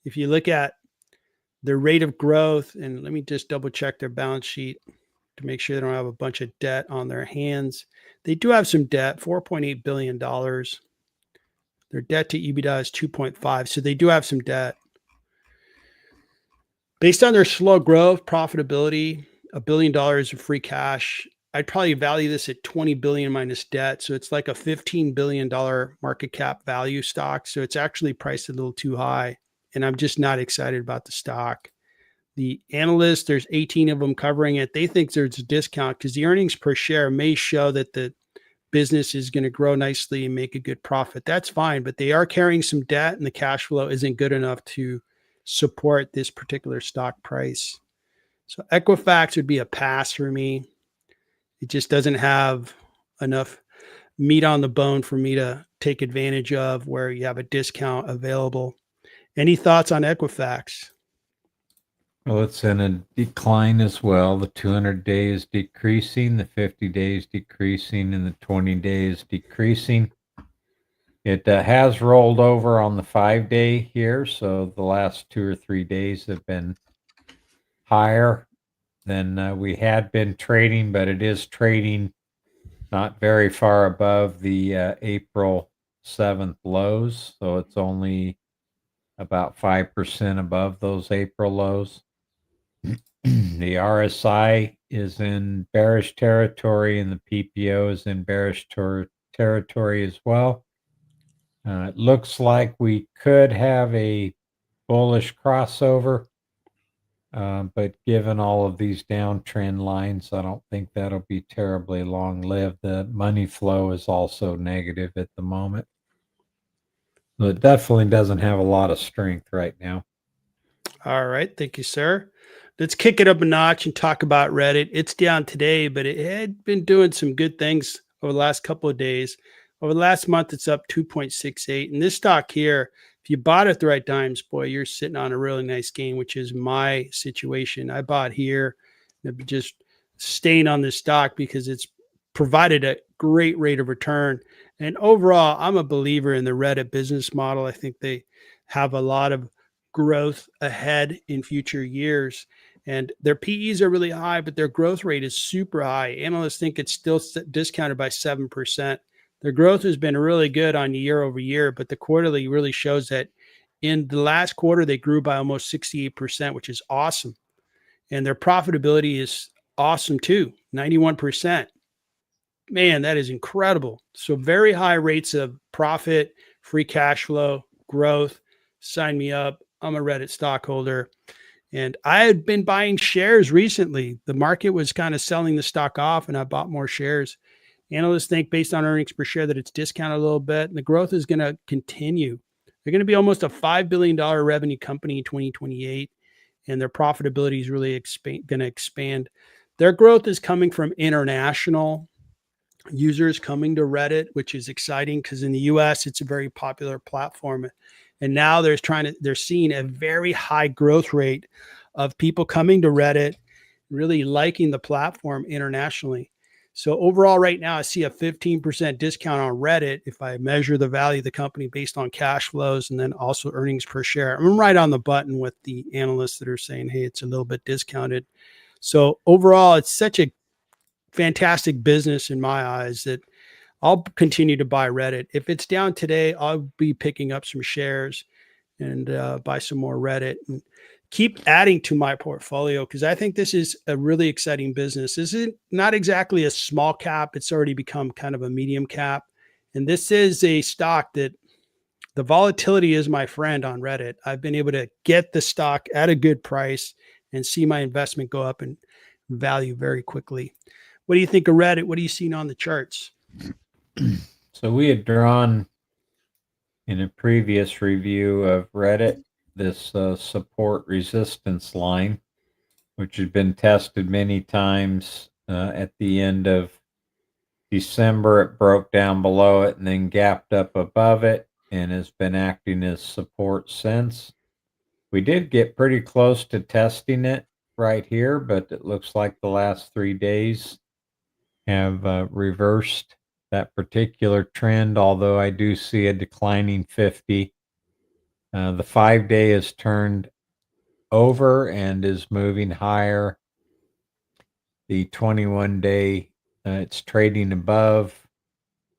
If you look at their rate of growth, and let me just double check their balance sheet to make sure they don't have a bunch of debt on their hands. They do have some debt, $4.8 billion. Their debt to EBITDA is 2.5. So they do have some debt. Based on their slow growth, profitability, $1 billion of free cash, I'd probably value this at 20 billion minus debt. So it's like a $15 billion market cap value stock. So it's actually priced a little too high. And I'm just not excited about the stock. The analysts, there's 18 of them covering it. They think there's a discount because the earnings per share may show that the business is going to grow nicely and make a good profit. That's fine, but they are carrying some debt and the cash flow isn't good enough to support this particular stock price. So Equifax would be a pass for me. It just doesn't have enough meat on the bone for me to take advantage of where you have a discount available. Any thoughts on Equifax? Well, it's in a decline as well. The 200 days decreasing, the 50 days decreasing, and the 20 days decreasing. It has rolled over on the 5-day here, so the last 2 or 3 days have been higher than we had been trading, but it is trading not very far above the April 7th lows, so it's only about 5% above those April lows. The RSI is in bearish territory and the PPO is in bearish territory as well. It looks like we could have a bullish crossover, but given all of these downtrend lines, I don't think that'll be terribly long-lived. The money flow is also negative at the moment. So it definitely doesn't have a lot of strength right now. All right. Thank you, sir. Let's kick it up a notch and talk about Reddit. It's down today, but it had been doing some good things over the last couple of days. Over the last month, it's up 2.68. And this stock here, if you bought at the right times, boy, you're sitting on a really nice gain, which is my situation. I bought here. It just staying on this stock because it's provided a great rate of return. And overall, I'm a believer in the Reddit business model. I think they have a lot of growth ahead in future years. And their PEs are really high, but their growth rate is super high. Analysts think it's still discounted by 7%. Their growth has been really good on year over year, but the quarterly really shows that in the last quarter, they grew by almost 68%, which is awesome. And their profitability is awesome too, 91%. Man, that is incredible. So very high rates of profit, free cash flow, growth. Sign me up. I'm a Reddit stockholder. And I had been buying shares recently. The market was kind of selling the stock off, and I bought more shares. Analysts think based on earnings per share that it's discounted a little bit, and the growth is going to continue. They're going to be almost a $5 billion revenue company in 2028, and their profitability is really going to expand. Their growth is coming from international users coming to Reddit, which is exciting because in the US, it's a very popular platform. And now they're seeing a very high growth rate of people coming to Reddit, really liking the platform internationally. So overall, right now, I see a 15% discount on Reddit if I measure the value of the company based on cash flows and then also earnings per share. I'm right on the button with the analysts that are saying, hey, it's a little bit discounted. So overall, it's such a fantastic business in my eyes that I'll continue to buy Reddit. If it's down today, I'll be picking up some shares and buy some more Reddit and keep adding to my portfolio because I think this is a really exciting business. This is not exactly a small cap. It's already become kind of a medium cap. And this is a stock that the volatility is my friend on Reddit. I've been able to get the stock at a good price and see my investment go up in value very quickly. What do you think of Reddit? What are you seeing on the charts? So we had drawn in a previous review of Reddit this support resistance line, which had been tested many times. At the end of December, it broke down below it and then gapped up above it and has been acting as support since. We did get pretty close to testing it right here, but it looks like the last 3 days have reversed that particular trend, although I do see a declining 50. The 5-day has turned over and is moving higher. The 21-day, it's trading above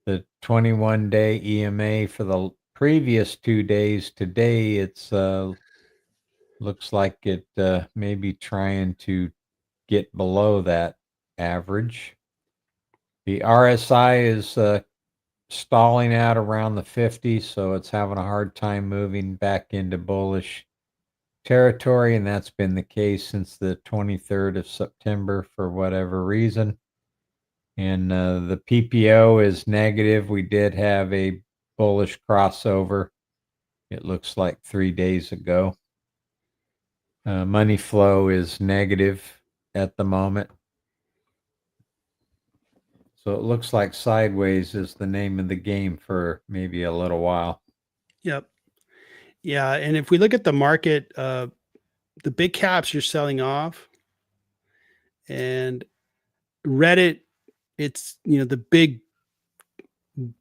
the 21-day EMA for the previous 2 days. Today, it's looks like it may be trying to get below that average. The RSI is stalling out around the 50, so it's having a hard time moving back into bullish territory, and that's been the case since the 23rd of September for whatever reason. And the PPO is negative. We did have a bullish crossover, it looks like 3 days ago. Money flow is negative at the moment. So it looks like sideways is the name of the game for maybe a little while. Yep. Yeah. And if we look at the market, the big caps are selling off, and Reddit, it's, the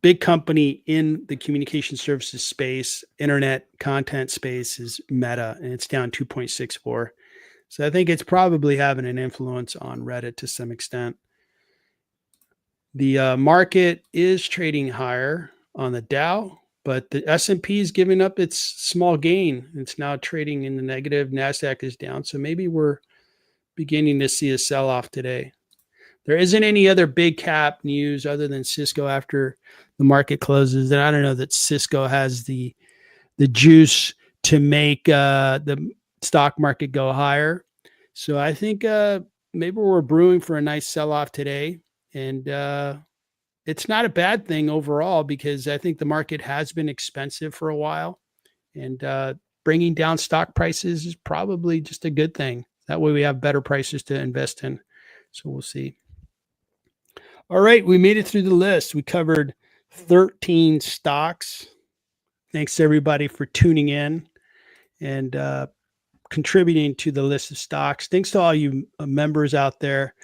big company in the communication services space, internet content space is Meta, and it's down 2.64. So I think it's probably having an influence on Reddit to some extent. The market is trading higher on the Dow, but the S&P is giving up its small gain. It's now trading in the negative. NASDAQ is down. So maybe we're beginning to see a sell-off today. There isn't any other big cap news other than Cisco after the market closes. And I don't know that Cisco has the juice to make the stock market go higher. So I think maybe we're brewing for a nice sell-off today. And it's not a bad thing overall because I think the market has been expensive for a while. And bringing down stock prices is probably just a good thing. That way we have better prices to invest in. So we'll see. All right, we made it through the list. We covered 13 stocks. Thanks everybody for tuning in and contributing to the list of stocks. Thanks to all you members out there.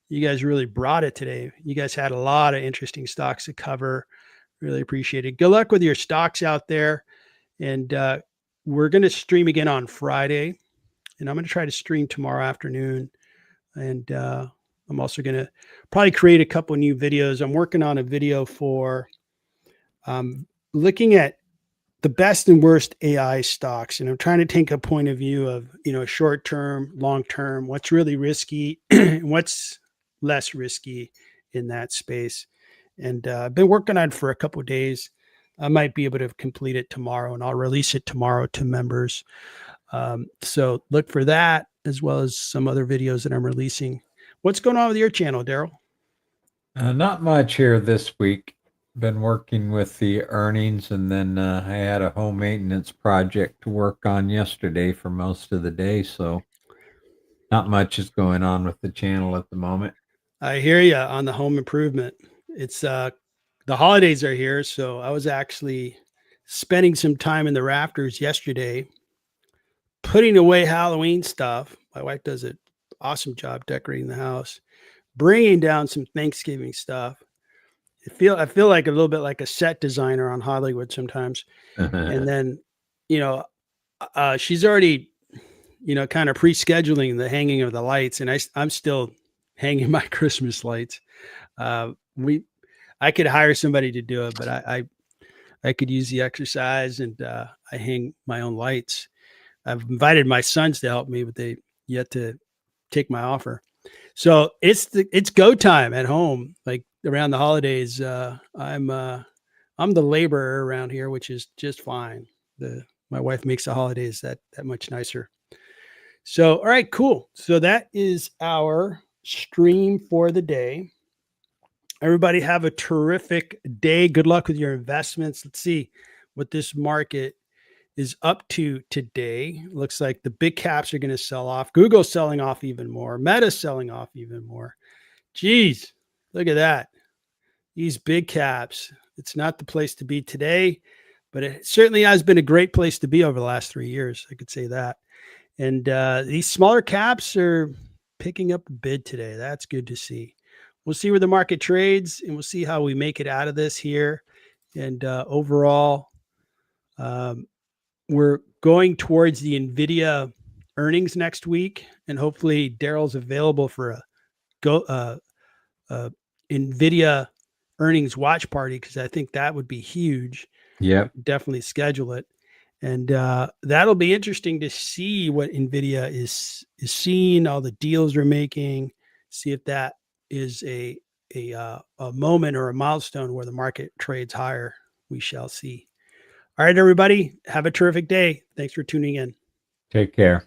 You guys really brought it today. You guys had a lot of interesting stocks to cover. Really appreciate it. Good luck with your stocks out there. And we're going to stream again on Friday. And I'm going to try to stream tomorrow afternoon. And I'm also going to probably create a couple of new videos. I'm working on a video for looking at the best and worst AI stocks. And I'm trying to take a point of view of, short term, long term, what's really risky and what's less risky in that space. And I've been working on it for a couple of days. I might be able to complete it tomorrow, and I'll release it tomorrow to members. So look for that, as well as some other videos that I'm releasing. What's going on with your channel, Daryl? Not much here this week. Been working with the earnings, and then I had a home maintenance project to work on yesterday for most of the day. So not much is going on with the channel at the moment. I hear you on the home improvement. It's the holidays are here, so I was actually spending some time in the rafters yesterday, putting away Halloween stuff. My wife does an awesome job decorating the house, bringing down some Thanksgiving stuff. I feel like a little bit like a set designer on Hollywood sometimes. And then, she's already, kind of pre-scheduling the hanging of the lights, and I'm still hanging my Christmas lights. I could hire somebody to do it, but I could use the exercise, and I hang my own lights. I've invited my sons to help me, but they yet to take my offer. So it's go time at home. Like around the holidays, I'm the laborer around here, which is just fine. My wife makes the holidays that much nicer. So, all right, cool. So that is our stream for the day. Everybody have a terrific day. Good luck with your investments. Let's see what this market is up to today. Looks like the big caps are going to sell off. Google's selling off even more. Meta's selling off even more. Geez, look at that. These big caps. It's not the place to be today, but it certainly has been a great place to be over the last 3 years. I could say that. And these smaller caps are picking up a bid today. That's good to see. We'll see where the market trades, and we'll see how we make it out of this here. And overall, we're going towards the NVIDIA earnings next week, and hopefully Daryl's available for a NVIDIA earnings watch party, because I think that would be huge. Yep. Definitely schedule it. And that'll be interesting to see what NVIDIA is seeing, all the deals they're making, see if that is a moment or a milestone where the market trades higher. We shall see. All right, everybody, have a terrific day. Thanks for tuning in. Take care.